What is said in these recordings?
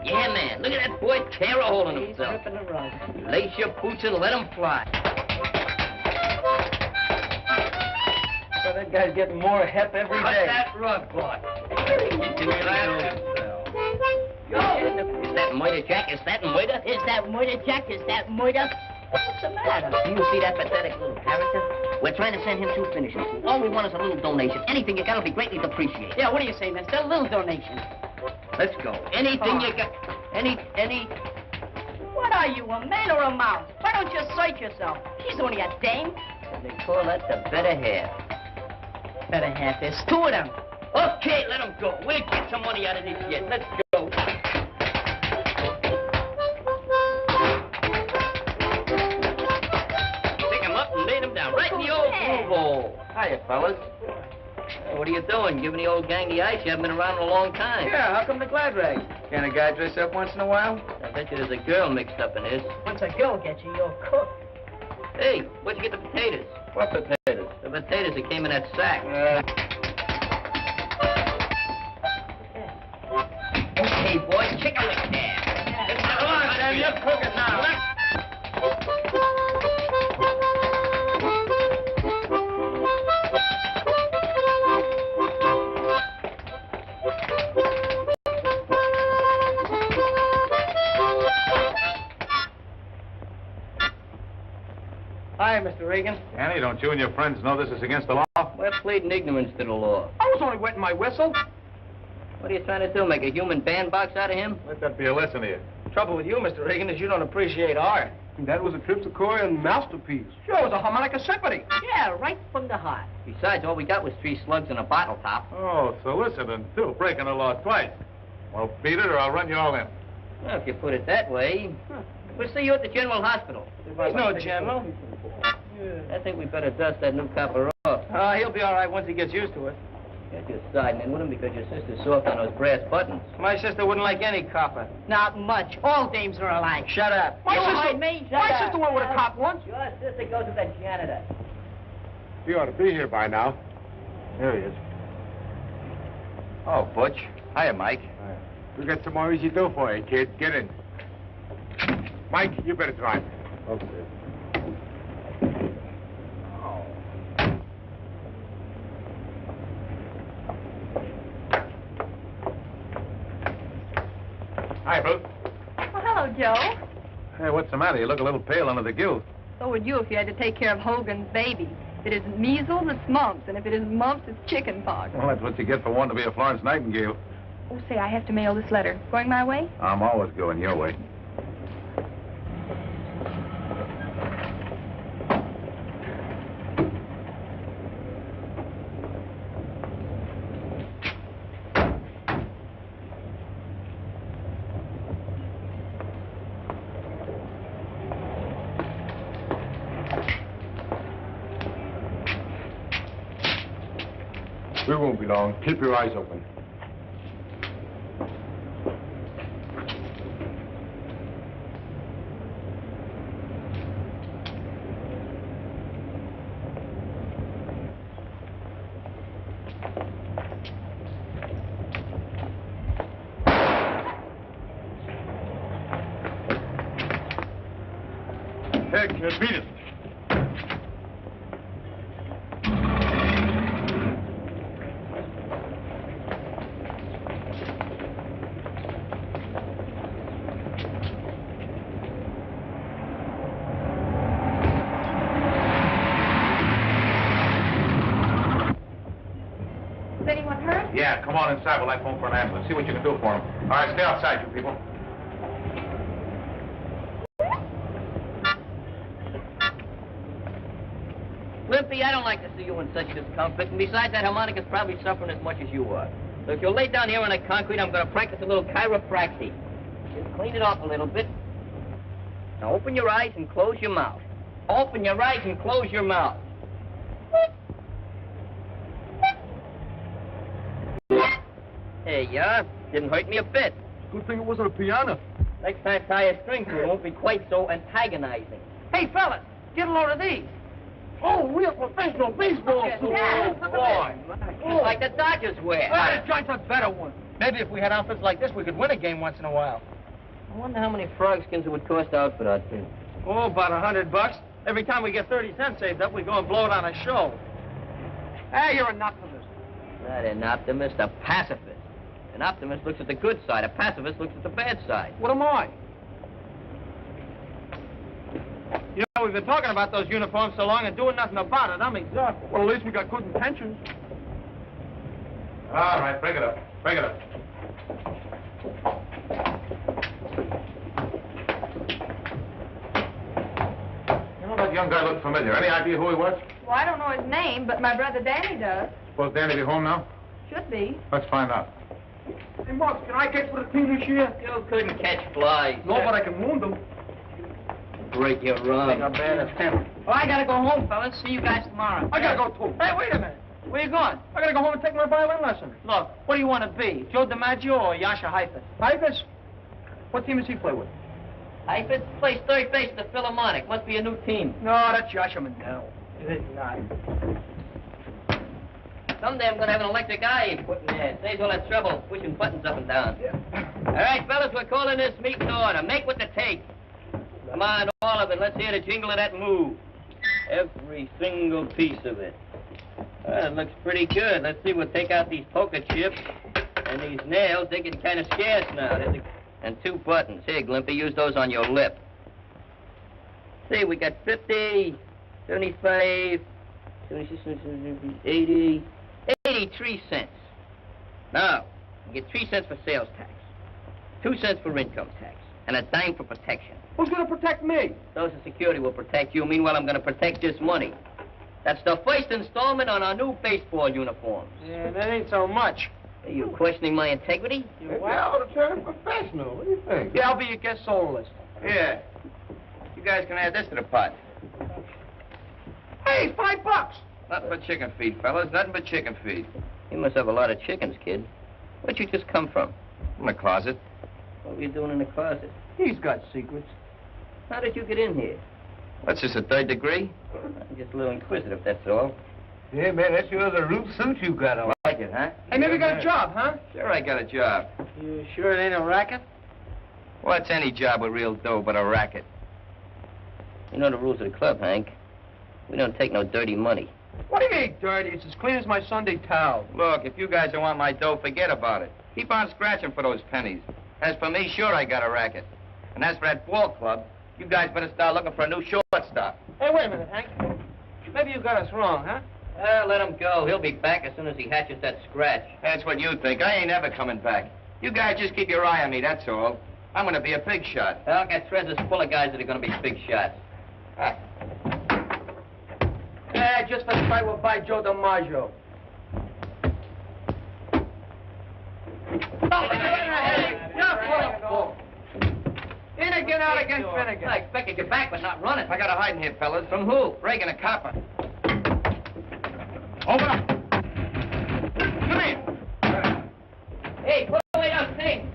Yeah, man. Look at that boy tear a hole in himself. He's ripping the rug. Lace your boots and let him fly. Well, that guy's getting more hep every day. Cut that rug, boy. Is that murder, Jack? Is that murder? Is that murder, Jack? Is that murder? What's the matter? Do you see that pathetic little character? We're trying to send him two finishing. All we want is a little donation. Anything you got will be greatly appreciated. Yeah, what do you say, mister? A little donation. Let's go. Anything you got. Any. What are you, a man or a mouse? Why don't you assert yourself? She's only a dame. They call that the better half. Better half. There's two of them. Okay, let him go. We'll get some money out of this yet. Let's go. Pick him up and lay him down right in the old groove hole. Hiya, fellas. Hey, what are you doing? Giving the old gang the ice? You haven't been around in a long time. Yeah, how come the glad rags? Can a guy dress up once in a while? I bet you there's a girl mixed up in this. Once a girl gets you, you're cooked. Hey, where'd you get the potatoes? What potatoes? The potatoes that came in that sack. Okay, boys, kick a lick there. Come on, Sam, you're cooking now. Hi, Mr. Reagan. Annie, don't you and your friends know this is against the law? We're pleading ignorance to the law. I was only wetting my whistle. What are you trying to do, make a human bandbox out of him? Let that be a lesson to you. Trouble with you, Mr. Reagan, is you don't appreciate art. That was a Triptychorian masterpiece. Sure, it was a harmonica symphony. Yeah, right from the heart. Besides, all we got was 3 slugs and a bottle top. Oh, soliciting, too. Breaking the law twice. Well, beat it or I'll run you all in. Well, if you put it that way. We'll see you at the General Hospital. There's no general. I think we better dust that new copper off. He'll be all right once he gets used to it. You're just siding in with him because your sister's soft on those brass buttons. My sister wouldn't like any copper. Not much. All dames are alike. Shut up. You heard me. My sister went with a cop once. Your sister goes with the janitor. He ought to be here by now. There he is. Oh, Butch. Hiya, Mike. We got some more easy dough for you, kid. Get in. Mike, you better drive. Okay. Hi, Ruth. Well, hello, Joe. Hey, what's the matter? You look a little pale under the gill. So would you if you had to take care of Hogan's baby. If it isn't measles, it's mumps. And if it isn't mumps, it's chicken pox. Well, that's what you get for wanting to be a Florence Nightingale. Oh, say, I have to mail this letter. Going my way? I'm always going your way. We won't be long. Keep your eyes open. Hey, kid, beat it. Yeah, come on inside while I phone for an ambulance. See what you can do for him. All right, stay outside, you people. Limpy, I don't like to see you in such discomfort. And besides, that harmonica's probably suffering as much as you are. So if you'll lay down here on the concrete, I'm going to practice a little chiropractic. Just clean it off a little bit. Now open your eyes and close your mouth. Open your eyes and close your mouth. There you are. Didn't hurt me a bit. Good thing it wasn't a piano. Next time, tie a string to it. It won't be quite so antagonizing. Hey, fellas, get a load of these. Oh, real professional baseball. Yeah. Oh, boy. It's like the Dodgers wear. This joint's a better one. Maybe if we had outfits like this, we could win a game once in a while. I wonder how many frog skins it would cost to outfit our team. Oh, about $100. Every time we get 30 cents saved up, we go and blow it on a show. Hey, you're an optimist. Not an optimist, a pacifist. An optimist looks at the good side. A pacifist looks at the bad side. What am I? You know, we've been talking about those uniforms so long and doing nothing about it. I'm exhausted. Well, at least we got good intentions. All right, break it up. Break it up. You know, that young guy looked familiar. Any idea who he was? Well, I don't know his name, but my brother Danny does. Suppose Danny be home now? Should be. Let's find out. Hey, Mark, can I catch for the team this year? You couldn't catch flies. No, but I can wound them. Break your run. Take a bad attempt. Well, I gotta go home, fellas. See you guys tomorrow. I gotta go, too. Hey, wait a minute. Where you going? I gotta go home and take my violin lesson. Look, what do you want to be? Joe DiMaggio or Yasha Heifetz? Heifetz? What team does he play with? Heifetz plays third base at the Philharmonic. Must be a new team. No, that's Yasha Mandel. It is not. Someday I'm gonna have an electric eye put in there. Saves all that trouble pushing buttons up and down. Yeah. All right, fellas, we're calling this meeting to order. Make what it takes. Come on, all of it. Let's hear the jingle of that move. Every single piece of it. Well, it looks pretty good. Let's see, we'll take out these poker chips and these nails. They're getting kind of scarce now. And 2 buttons. Here, Glimpy, use those on your lip. See, we got 50, 75, 76, 80, 83 cents. Now, you get 3 cents for sales tax, 2 cents for income tax, and a dime for protection. Who's gonna protect me? Social Security will protect you. Meanwhile, I'm going to protect this money. That's the first installment on our new baseball uniforms. Yeah, that ain't so much. Are you questioning my integrity? Well, to turn professional. What do you think? Yeah, I'll be your guest soloist. Yeah. You guys can add this to the pot. Hey, $5. Nothing but chicken feed, fellas. Nothing but chicken feed. You must have a lot of chickens, kid. Where'd you just come from? In the closet. What were you doing in the closet? He's got secrets. How did you get in here? What's this, a 3rd degree? I'm just a little inquisitive, that's all. Yeah, man, that's sure the root suit you got on. Like it, huh? Hey, maybe you got a job, huh? Sure, I got a job. You sure it ain't a racket? What's any job with real dough but a racket? You know the rules of the club, Hank. We don't take no dirty money. What do you mean, dirty? It's as clean as my Sunday towel. Look, if you guys don't want my dough, forget about it. Keep on scratching for those pennies. As for me, sure, I got a racket. And as for that ball club, you guys better start looking for a new shortstop. Hey, wait a minute, Hank. Maybe you got us wrong, huh? Let him go. He'll be back as soon as he hatches that scratch. That's what you think. I ain't ever coming back. You guys just keep your eye on me, that's all. I'm gonna be a big shot. I'll get treasures full of guys that are going to be big shots. Just let's try we'll buy Joe DiMaggio. In again, out against Finnegan. I expect to get back, but not running. I got a hiding here, fellas. From who? Reagan, a copper. Open up. Come in. Hey, put away those things.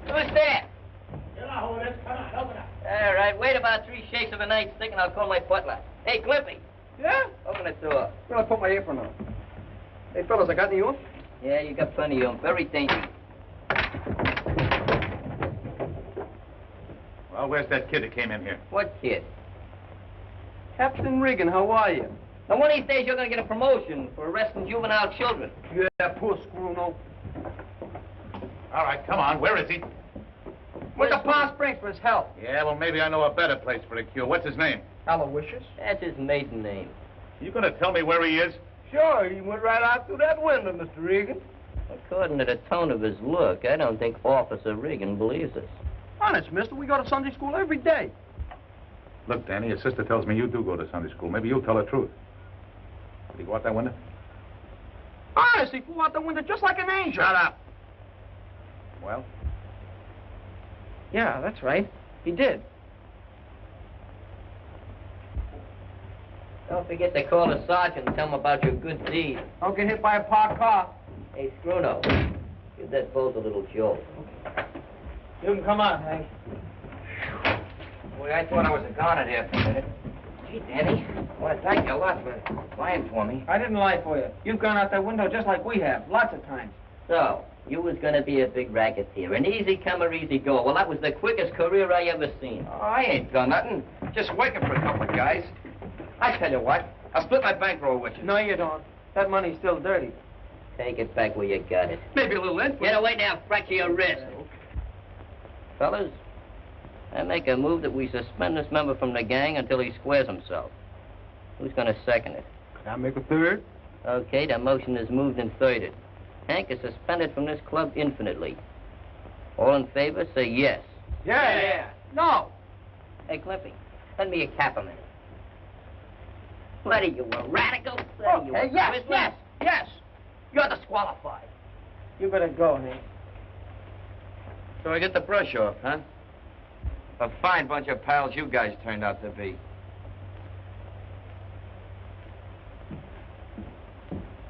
Who's there? All right, wait about 3 shakes of a nightstick and I'll call my butler. Hey, Glimpy. Yeah? Open the door. Well, I put my apron on. Hey, fellas, I got any of them? Yeah, you got plenty of them. Very dainty. Well, where's that kid that came in here? What kid? Captain Reagan, how are you? Now, one of these days you're going to get a promotion for arresting juvenile children. Yeah, poor Scruno. All right, come on. Where is he? Went to Palm Springs for his health. Yeah, well, maybe I know a better place for a cure. What's his name? Aloysius? That's his maiden name. You gonna tell me where he is? Sure, he went right out through that window, Mr. Reagan. According to the tone of his look, I don't think Officer Reagan believes us. Honest, mister, we go to Sunday school every day. Look, Danny, your sister tells me you do go to Sunday school. Maybe you'll tell the truth. Did he go out that window? Honest, he flew out the window just like an angel. Shut up. Well? Yeah, that's right. He did. Don't forget to call the sergeant and tell him about your good deed. Don't get hit by a parked car. Hey, Scruno, give that boat a little jolt. You can come on, Hank. Boy, I thought I was a goner there for a minute. Gee, Danny, I want to thank you a lot for lying for me. I didn't lie for you. You've gone out that window just like we have, lots of times. So, you was gonna be a big racketeer, an easy comer, easy go. Well, that was the quickest career I ever seen. Oh, I ain't done nothing. Just working for a couple of guys. I tell you what, I'll split my bankroll with you. No, you don't. That money's still dirty. Take it back where you got it. Maybe a little interest. Get away now, fracture your wrist. Fellas, I make a move that we suspend this member from the gang until he squares himself. Who's gonna second it? Can I make a third? Okay, the motion is moved and thirded. Hank is suspended from this club infinitely. All in favor, say yes. Yeah. No. Hey, Cliffy, lend me a cap a minute. What are you, a radical? What are you, a Christmas? Yes. You're disqualified. You better go, Hank. So I get the brush off, huh? A fine bunch of pals you guys turned out to be.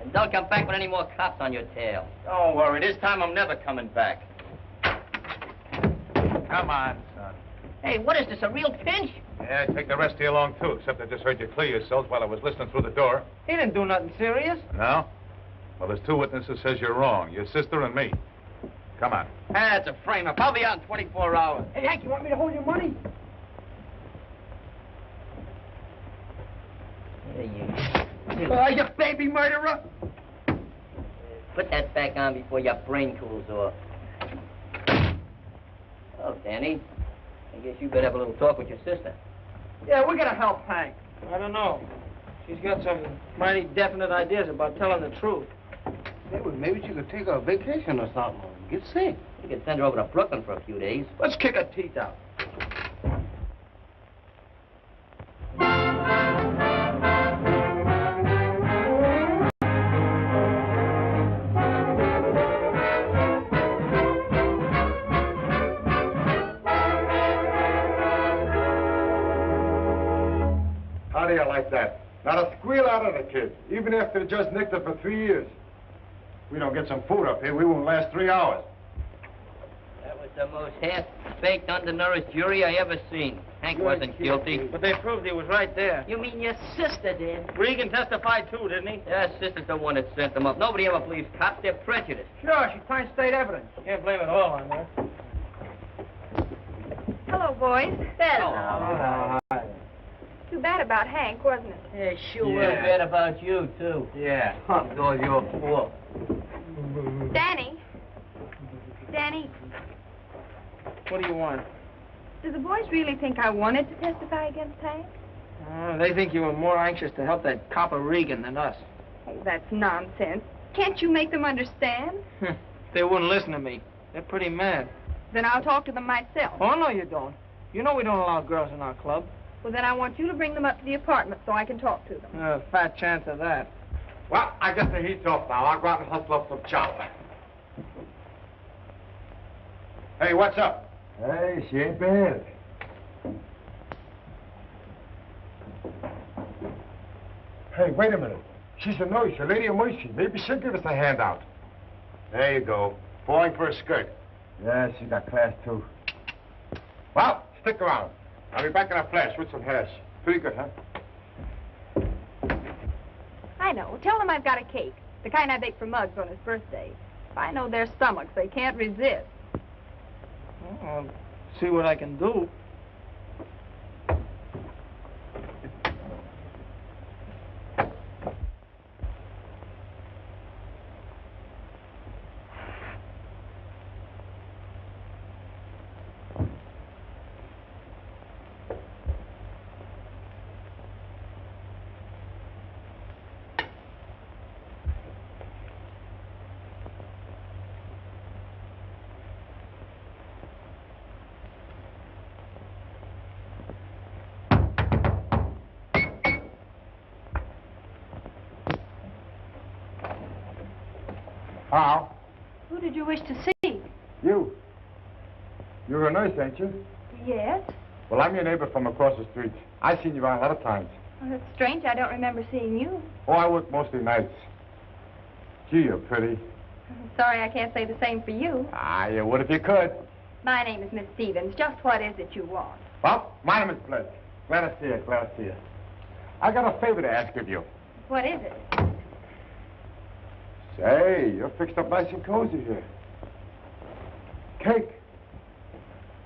And don't come back with any more cops on your tail. Don't worry, this time I'm never coming back. Come on, son. Hey, what is this, a real pinch? Yeah, take the rest of you along, too, except I just heard you clear yourselves while I was listening through the door. He didn't do nothing serious. No? Well, there's 2 witnesses says you're wrong, your sister and me. Come on. That's a frame-up. I'll be out in 24 hours. Hey, Hank, you want me to hold your money? Here you. You baby murderer! Put that back on before your brain cools off. Oh, Danny, I guess you better have a little talk with your sister. Yeah, we're gonna help Hank. I don't know. She's got some mighty definite ideas about telling the truth. Hey, well, maybe she could take a vacation or something. Get sick. You could send her over to Brooklyn for a few days. Let's kick her teeth out. How do you like that? Not a squeal out of the kid, even after they just nicked her for 3 years. If we don't get some food up here, we won't last 3 hours. That was the most half-baked, undernourished jury I ever seen. Hank wasn't guilty. But they proved he was right there. You mean your sister did? Reagan testified too, didn't he? Yeah, sister's the one that sent them up. Nobody ever believes cops. They're prejudiced. Sure, she finds state evidence. You can't blame it all on her. Hello, boys. Oh, Too bad about Hank, wasn't it? Yeah, sure. yeah. Bad about you, too. Yeah. It's all your fault. Danny. Danny, What do you want? do the boys really think I wanted to testify against Hank? They think you were more anxious to help that copper Reagan than us. Oh, that's nonsense. Can't you make them understand? They wouldn't listen to me. They're pretty mad. Then I'll talk to them myself. Oh, no, you don't. You know we don't allow girls in our club. Well, then I want you to bring them up to the apartment so I can talk to them. Fat chance of that. Well, I guess the heat's off now. I'll go out and hustle up some chow. Hey, what's up? Hey, she ain't bad. Hey, wait a minute. She's a nurse, a lady of mercy. Maybe she'll give us a handout. There you go. Falling for a skirt. Yeah, she got class, too. Well, stick around. I'll be back in a flash with some hash. Pretty good, huh? I know. Tell them I've got a cake. The kind I bake for Muggs on his birthday. If I know their stomachs, they can't resist. I'll see what I can do. How? Who did you wish to see? You. You're a nurse, ain't you? Yes. Well, I'm your neighbor from across the street. I've seen you around a lot of times. Well, that's strange. I don't remember seeing you. Oh, I work mostly nights. Gee, you're pretty. I'm sorry I can't say the same for you. Ah, you would if you could. My name is Miss Stevens. Just what is it you want? Well, my name is Blake. Glad to see you, glad to see you. I got a favor to ask of you. What is it? Say, you're fixed up nice and cozy here. Cake.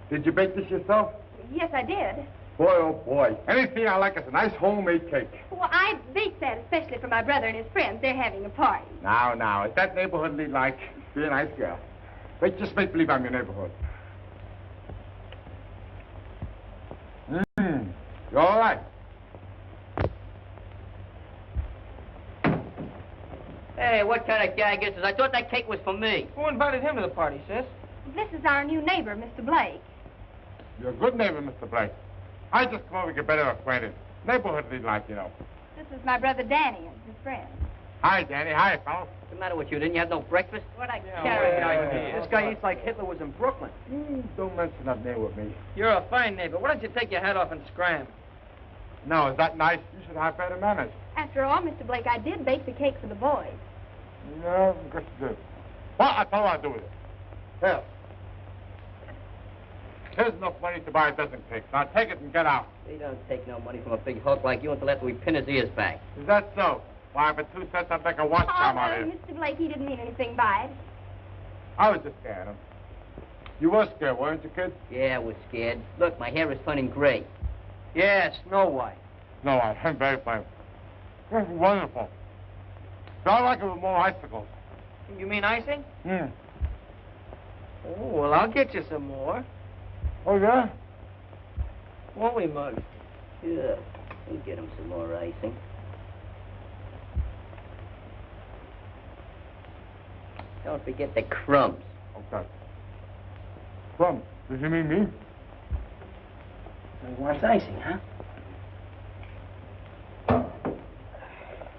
Did you bake this yourself? Yes, I did. Boy, oh boy. Anything I like is a nice homemade cake. Well, I baked that especially for my brother and his friends. They're having a party. Now, is that neighborhoodly like? Be a nice girl. Wait, just make believe I'm your neighborhood. You all right? Hey, what kind of gag is this? I thought that cake was for me. Who invited him to the party, sis? This is our new neighbor, Mr. Blake. You're a good neighbor, Mr. Blake. I just come over to get better acquainted. Neighborhoodly like, you know. This is my brother Danny and his friend. Hi, Danny. Hi, fellow. What's the matter with you? Didn't you have no breakfast? What a Yeah, character. well, this guy eats like Hitler was in Brooklyn. Don't mention that name with me. You're a fine neighbor. Why don't you take your hat off and scram? No, is that nice? You should have better manners. After all, Mr. Blake, I did bake the cake for the boys. No, I guess you did. Well, I tell you what I'll do with it. Here. Here's enough money to buy a dozen cakes. Now take it and get out. We don't take no money from a big hulk like you until after we pin his ears back. Is that so? Why, for 2 cents, I'd make a watch charm out of no, it. Mr. Blake, he didn't mean anything by it. I was just scared him. You were scared, weren't you, kid? Yeah, I was scared. Look, my hair is turning gray. Yeah, Snow White. No, I'm very fine. This is wonderful. But I like it with more icicles. You mean icing? Hmm. Oh, well, I'll get you some more. Oh, yeah? Won't we, Mug? Yeah, we'll get him some more icing. Don't forget the crumbs. Okay. Plum, does he mean me? He wants icing, huh?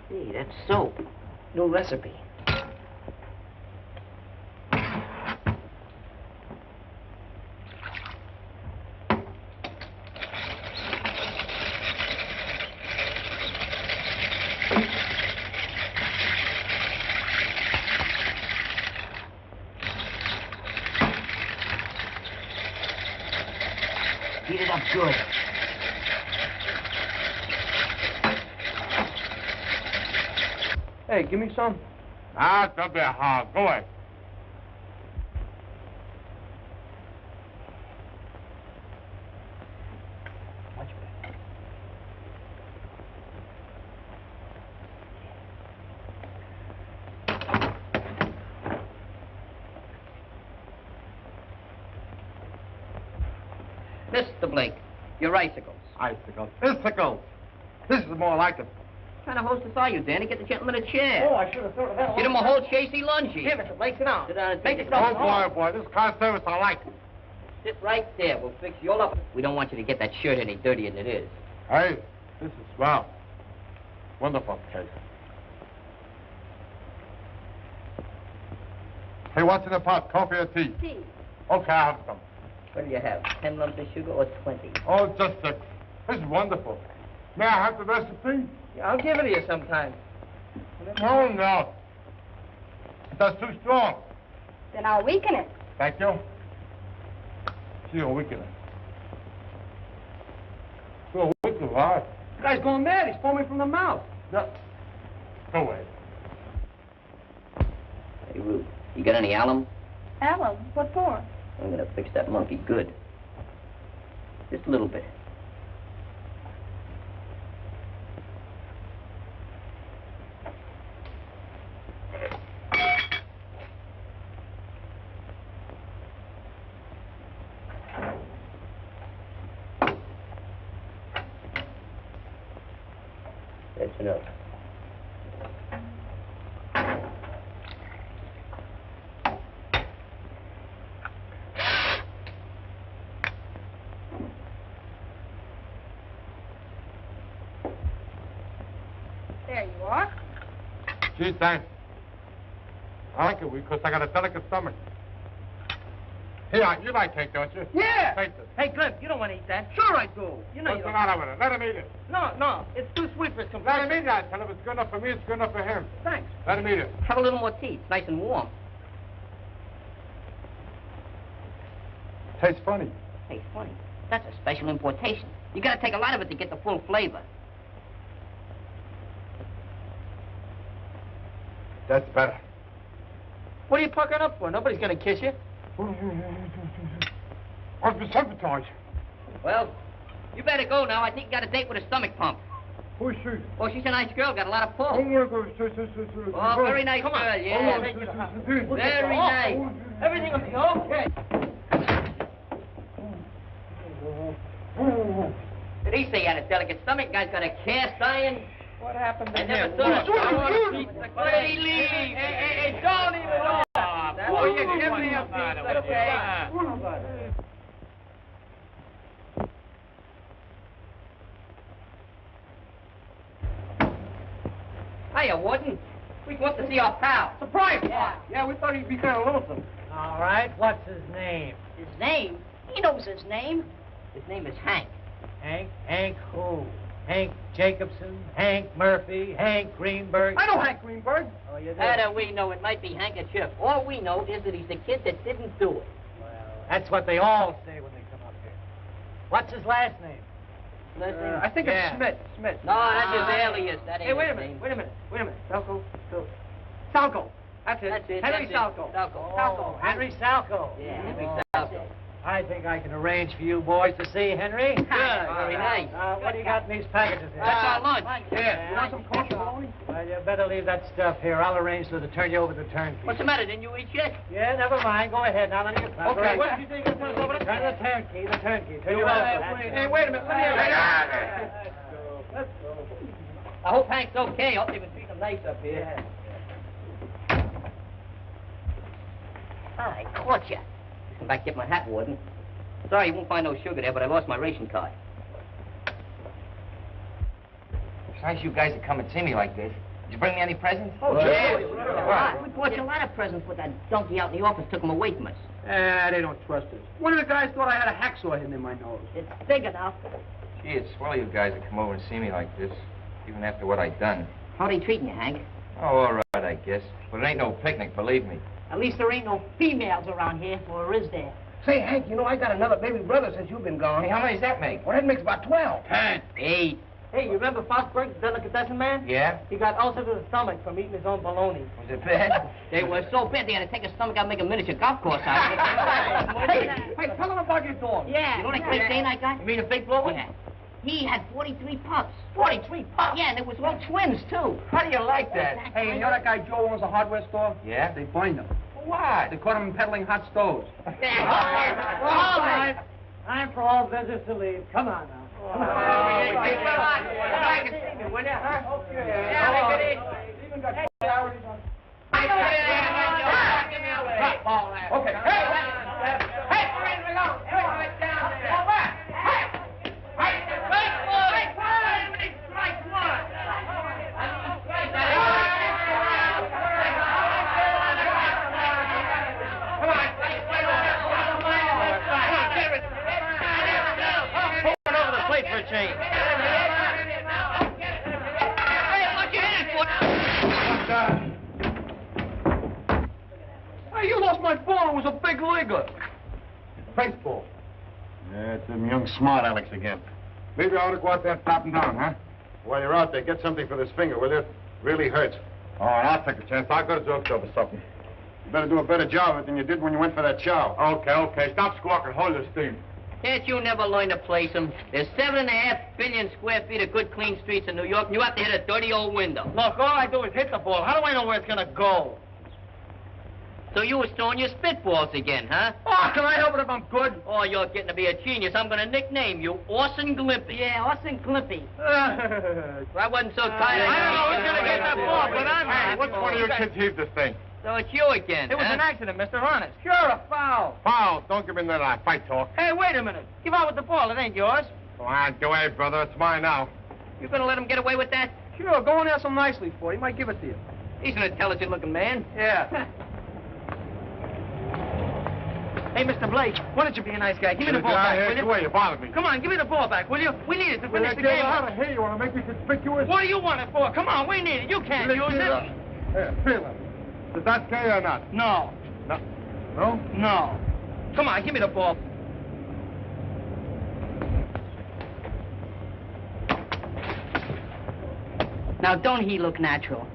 Hey, that's soap. New recipe. Heat it up good. Hey, give me some. Ah, don't be a hog. Go away. Much better. Mr. Blake, your icicles. Icicles. Icicles. This is more like it. What kind of hostess are you, Danny? Get the gentleman a chair. Oh, I should have thought of that. Get him a whole chasey lungie. Here, Mr. Blake, sit down. Sit down and Make take yourself it. Oh, boy, boy. This car service I like. Sit right there. We'll fix you all up. We don't want you to get that shirt any dirtier than it is. Hey, this is swell. Wonderful cake. Hey, what's in the pot? Coffee or tea? Tea. Okay, I'll have some. What do you have? 10 lumps of sugar or 20? Oh, just 6. This is wonderful. May I have the recipe? Yeah, I'll give it to you sometime. No, no. That's too strong. Then I'll weaken it. Thank you. See you weakening. So wicked, right? This guy's going mad. He's foaming from the mouth. Yeah. Go away. Hey, Ruth, you got any alum? Alum? What for? I'm gonna fix that monkey good. Just a little bit. That's enough. There you are. Gee, thanks. I like it because I got a delicate stomach. Here, you like cake, don't you? Yeah. Take this. Hey, Cliff, you don't want to eat that. Sure I do. You know What's you the don't. matter with it? Let him eat it. No, it's too sweet for his Let him complexion. eat that. Tell him it's good enough for me, it's good enough for him. Thanks. Let him eat it. Have a little more tea. It's nice and warm. Tastes funny. Hey, funny. That's a special importation. You gotta take a lot of it to get the full flavor. That's better. What are you puckering up for? Nobody's gonna kiss you. What's the sabotage? Well, you better go now. I think you got a date with a stomach pump. Who's she? Oh, she's a nice girl. Got a lot of pull. Oh, my God. Oh, very nice girl. Yeah. Very nice. Everything will be okay. Did he say he had a delicate stomach? Guy's got a cast iron. What happened to I never him? thought What? I want a piece of clay. Let me leave. Hey, don't even know. Oh, you give me a piece of cake. Hiya, Warden. We want to see our pal. Surprise! Yeah, we thought he'd be kind of lonesome. All right, what's his name? His name? He knows his name. His name is Hank. Hank? Hank who? Hank Jacobson? Hank Murphy? Hank Greenberg? I know Hank Greenberg. Oh, you do? How do we know? It might be handkerchief. All we know is that he's the kid that didn't do it. Well, that's what they all say when they come up here. What's his last name? Last name? I think Yeah. it's Smith. No, that's his alias. That ain't Hey, wait a his minute. name. Wait a minute. Salko. Salko. That's it. That's it. Henry that's it. Salko. Salko. Oh, Henry Salko. Yeah, Henry Salko. I think I can arrange for you boys to see Henry. Good. Very nice. What do you got in these packages here? That's our lunch. Yeah. You want some kosher bologna? Well, you better leave that stuff here. I'll arrange to turn you over to the turnkey. What's the matter? Didn't you eat yet? Yeah, never mind. Go ahead now. None of your trouble. Okay. What did you think? Turn us over to Turn the turnkey. Turn you Hey, over. wait a minute. Let me have Let's go. I hope Hank's okay. I hope they've been treating him nice up here. I caught you. Come back, get my hat, Warden. Sorry, you won't find no sugar there, but I lost my ration card. It's nice you guys to come and see me like this. Did you bring me any presents? Oh, yeah. We brought you a lot of presents, but that donkey out in the office took them away from us. They don't trust us. One of the guys thought I had a hacksaw hidden in my nose. It's big enough. Gee, it's swell of you guys to come over and see me like this, even after what I've done. How they treating you, Hank? Oh, all right, I guess. But it ain't no picnic, believe me. At least there ain't no females around here, or is there? Say, Hank, you know, I got another baby brother since you've been gone. Hey, how many does that make? Well, that makes about 12. 10. 8. Hey, you remember Foxburg, the delicatessen man? Yeah? He got ulcer to the stomach from eating his own bologna. Was it bad? They were so bad they had to take his stomach out and make a miniature golf course out of it. Hey, tell them about your dog. Yeah. You know that Great Dane I got? You mean a big blower? Yeah. He had 43 pups. 43 pups? Yeah, and there was all twins, too. How do you like that? Hey, you know that guy Joe owns a hardware store? Yeah? They fined him. What? They caught him peddling hot stoves. All right. Time for all visitors to leave. Come on now. Come on. Okay. For a change. Hey, you lost my ball. It was a big leaguer. Baseball. Yeah, it's them young smart Alecks again. Maybe I ought to go out there and tap him down, huh? While you're out there, get something for this finger, will you? It really hurts. All right, I'll take a chance. I'll go to drugstore for something. You better do a better job of it than you did when you went for that chow. Okay. Stop squawking. Hold your steam. Can't you never learn to place them? There's 7.5 billion square feet of good, clean streets in New York, and you have to hit a dirty old window. Look, all I do is hit the ball. How do I know where it's going to go? So you was throwing your spitballs again, huh? Oh, can I help it if I'm good? Oh, you're getting to be a genius. I'm going to nickname you Orson Glimpy. Yeah, Orson Glimpy. I wasn't so tired. I don't know who's going to get that ball, but I'm Hey, what's one of your kids heaved this thing? So it's you again, It was huh? an accident, Mr. Honest. Sure, a foul. Foul. Don't give me that fight talk. Hey, wait a minute. Give out with the ball. It ain't yours. Go on, go ahead, brother. It's mine now. You going to let him get away with that? Sure, go and ask him nicely for it. He might give it to you. He's an intelligent-looking man. Yeah. Hey, Mr. Blake, why don't you be a nice guy? Give me the ball back, will Get you? away. You bothered me. Come on, give me the ball back, will you? We need it to finish the game. How to hear you. Want to make me conspicuous? What do you want it for? Come on, we need it. You can't use it. Here, feel it. Is that gay or not? No. No. No? No. Come on, give me the ball. Now, don't he look natural?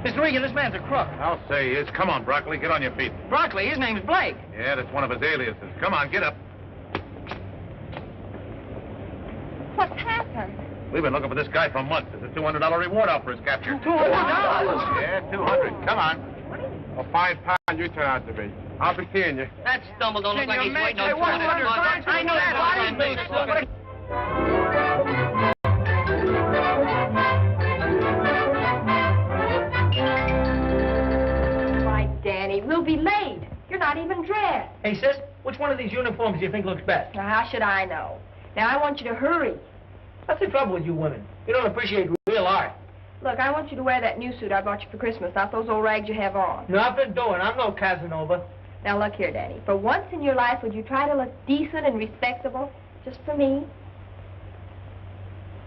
Mr. Reagan, this man's a crook. I'll say he is. Come on, Broccoli, get on your feet. Broccoli, his name's Blake. Yeah, that's one of his aliases. Come on, get up. What's happened? We've been looking for this guy for months. There's a $200 reward out for his capture. $200? Yeah, 200. Come on. A fine pal you turn out to be. I'll be seeing you. That stumble don't look like he's waiting on $200. I know that. Why, Danny, we'll be late. You're not even dressed. Hey, sis, which one of these uniforms do you think looks best? Now, how should I know? Now, I want you to hurry. What's the trouble with you women? You don't appreciate real art. Look, I want you to wear that new suit I bought you for Christmas, not those old rags you have on. Nothing doing. I'm no Casanova. Now, look here, Danny. For once in your life, would you try to look decent and respectable, just for me?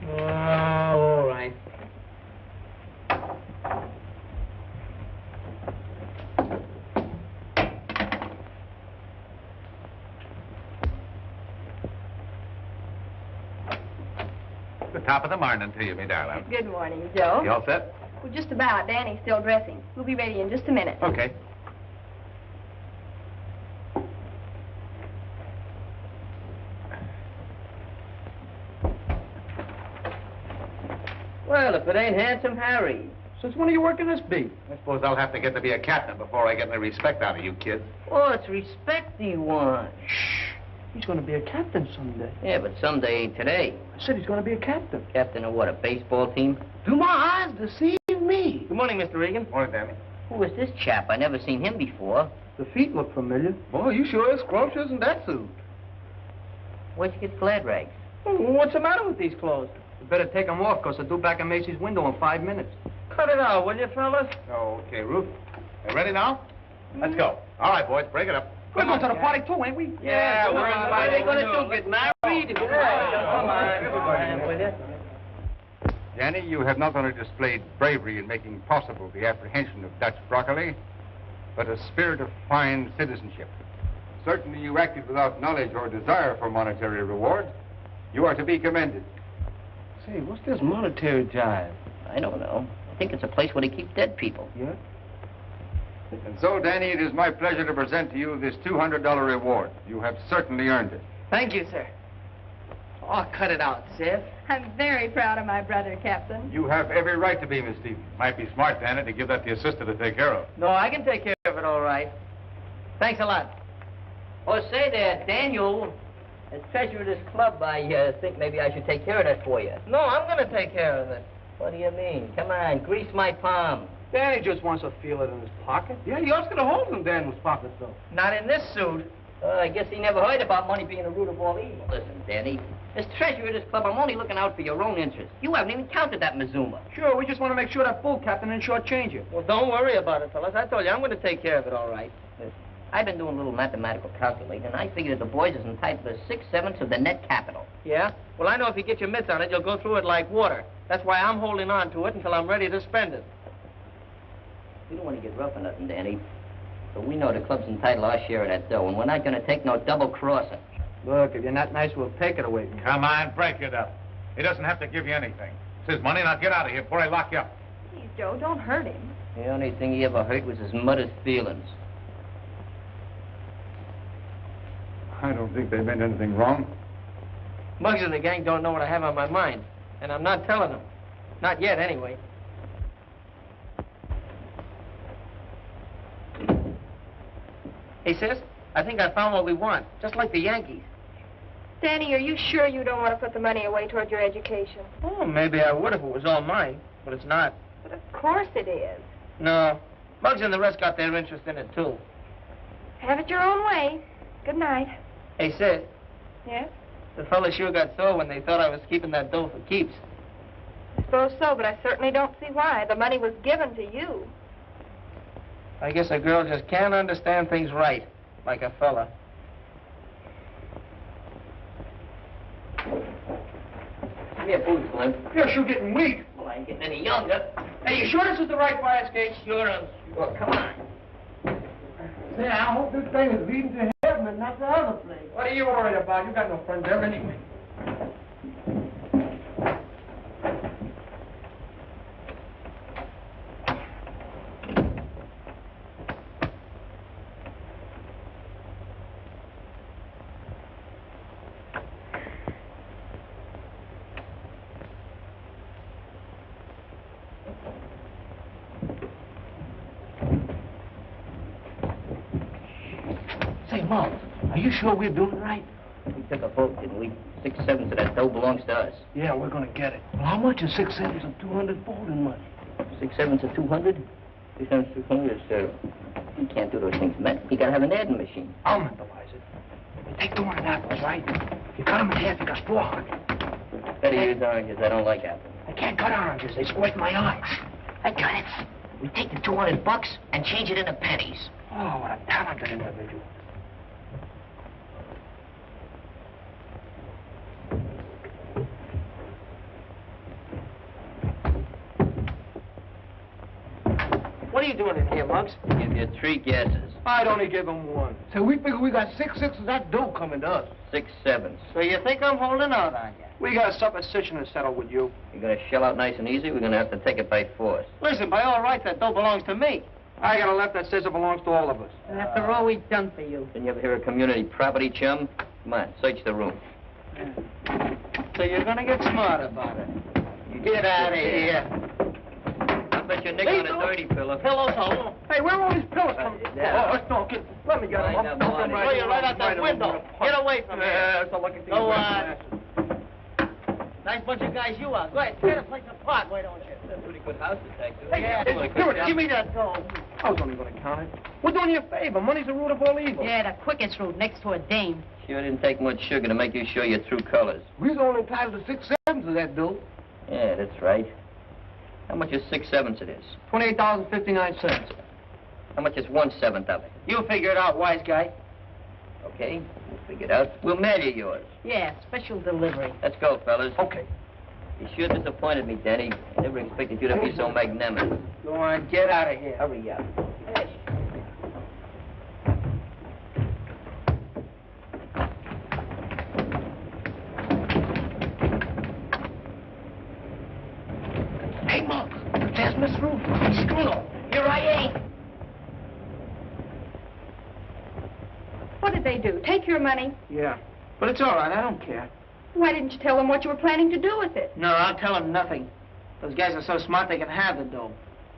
Oh, all right. The top of the morning to you, me darling. Good morning, Joe. You all set? Well, just about. Danny's still dressing. We'll be ready in just a minute. Okay. Well, if it ain't Handsome Harry. Since when are you working this beat? I suppose I'll have to get to be a captain before I get any respect out of you kids. Oh, it's respect he wants. He's going to be a captain someday. Yeah, but someday ain't today. I said he's going to be a captain. Captain of what, a baseball team? Do my eyes deceive me? Good morning, Mr. Reagan. Morning, Danny. Who is this chap? I never seen him before. The feet look familiar. Boy, you sure is scrumptious in that suit. Where'd you get glad rags? What's the matter with these clothes? You better take them off, because they're due back in Macy's window in 5 minutes. Cut it out, will you, fellas? Oh, okay, Ruth. You ready now? Let's go. All right, boys, break it up. We're going to the party, too, ain't we? Yeah, we're what are they going to do, get married? Come on, will you? Danny, you have not only displayed bravery in making possible the apprehension of Butch Brocalli, but a spirit of fine citizenship. Certainly you acted without knowledge or desire for monetary reward. You are to be commended. Say, what's this monetary jive? I don't know. I think it's a place where they keep dead people. Yeah? And so, Danny, it is my pleasure to present to you this $200 reward. You have certainly earned it. Thank you, sir. Oh, cut it out, Sis. I'm very proud of my brother, Captain. You have every right to be, Miss Stevens. Might be smart, Danny, to give that to your sister to take care of. No, I can take care of it all right. Thanks a lot. Oh, say there, Daniel. As treasurer of this club, I think maybe I should take care of that for you. No, I'm going to take care of it. What do you mean? Come on, grease my palm. Danny just wants to feel it in his pocket. Yeah, you also got a hole in Daniel's pocket, though. Not in this suit. I guess he never heard about money being the root of all evil. Listen, Danny, as treasurer of this club, I'm only looking out for your own interests. You haven't even counted that Mazuma. Sure, we just want to make sure that fool captain didn't shortchange you. Well, don't worry about it, fellas. I told you, I'm going to take care of it all right. Listen, I've been doing a little mathematical calculating, and I figured that the boys is entitled to 6/7 of the net capital. Yeah? Well, I know if you get your mitts on it, you'll go through it like water. That's why I'm holding on to it until I'm ready to spend it. We don't want to get rough or nothing, Danny. But we know the club's entitled to our share of that dough, and we're not going to take no double-crossing. Look, if you're not nice, we'll take it away from you. Come on, break it up. He doesn't have to give you anything. It's his money. Now get out of here before I lock you up. Please, Joe, don't hurt him. The only thing he ever hurt was his mother's feelings. I don't think they meant anything wrong. Muggs and the gang don't know what I have on my mind, and I'm not telling them. Not yet, anyway. Hey, sis, I think I found what we want, just like the Yankees. Danny, are you sure you don't want to put the money away toward your education? Oh, maybe I would if it was all mine, but it's not. But of course it is. No, Muggs and the rest got their interest in it, too. Have it your own way. Good night. Hey, sis, Yes? the fellas sure got sore when they thought I was keeping that dough for keeps. I suppose so, but I certainly don't see why. The money was given to you. I guess a girl just can't understand things right, like a fella. Give me a booze, Slim. You're sure getting weak. Well, I ain't getting any younger. Hey, you sure this is the right fire escape? Sure, I'm sure. Come on. Say, I hope this thing is leading to heaven and not the other place. What are you worried about? You got no friends there anyway. Mom, are you sure we're doing right? We took a vote, didn't we? 6/7 of that dough belongs to us. Yeah, we're gonna get it. Well, how much is 6/7 of 200 folding money? 6/7 of 200? 6/7 of 200 is, you can't do those things, man. You gotta have an adding machine. I'll mentalize it. You take 200 apples, right? You cut them in half, you got 400. Better use oranges. I don't like apples. I can't cut oranges. They squirt my eyes. I got it. We take the $200 and change it into pennies. Oh, what a talented individual. What are you doing in here, Muggs? Give you 3 guesses. I'd only give him 1. So we figure we got 6/6 of that dough coming to us. 6/7. So you think I'm holding out on you? We got a supposition to settle with you. You're gonna shell out nice and easy. We're gonna have to take it by force. Listen, by all rights, that dough belongs to me. I got a left that says it belongs to all of us. After all we've done for you. Didn't you ever hear of community property, chum? Come on, search the room. So you're gonna get smart about it. Get out of here. I'll bet you're nickel on a dirty pillow. Pillows home. Hey, where are all these pillows coming from? Yeah. Oh, don't get. Let me get them. Wind up, Marty. Throw you right out that window. Get away from here. So lucky Go on. Nice bunch of guys you are. Go ahead, tear the place apart, why don't you? That's a pretty good house, detective. Hey, give me that dough. I was only going to count it. We're doing you a favor. Money's the root of all evil. Yeah, the quickest route next to a dame. Sure didn't take much sugar to make you show your true colors. We's only entitled to 6/7 of that dough. Yeah, that's right. How much is 6/7 of this? $28.59. How much is 1/7 of it? You figure it out, wise guy. Okay, we'll figure it out. We'll mail you yours. Yeah, special delivery. Let's go, fellas. Okay. You sure disappointed me, Danny. I never expected you to be so magnanimous. Go on, get out of here. Hurry up. Hey, Mom, there's Miss Ruth. Schooner, here I ain't. What did they do? Take your money? Yeah, but it's all right. I don't care. Why didn't you tell them what you were planning to do with it? No, I'll tell them nothing. Those guys are so smart they can have the dough.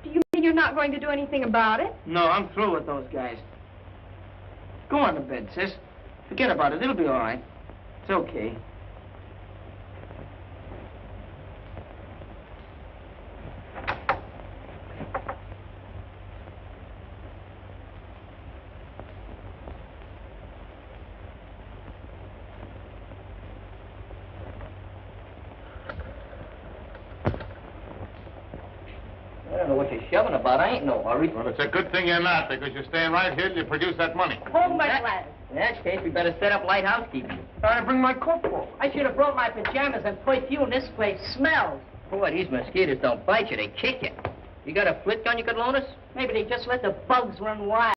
Do you mean you're not going to do anything about it? No, I'm through with those guys. Go on to bed, sis. Forget about it. It'll be all right. It's okay. I don't know what you're shoving about. I ain't no hurry. Well, it's a good thing you're not, because you're staying right here till you produce that money. Hold my glass. In that case, we better set up light housekeeping. I bring my coat for. I should have brought my pajamas and perfume. This place smells. Boy, these mosquitoes don't bite you. They kick you. You got a flit gun you could loan us? Maybe they just let the bugs run wild.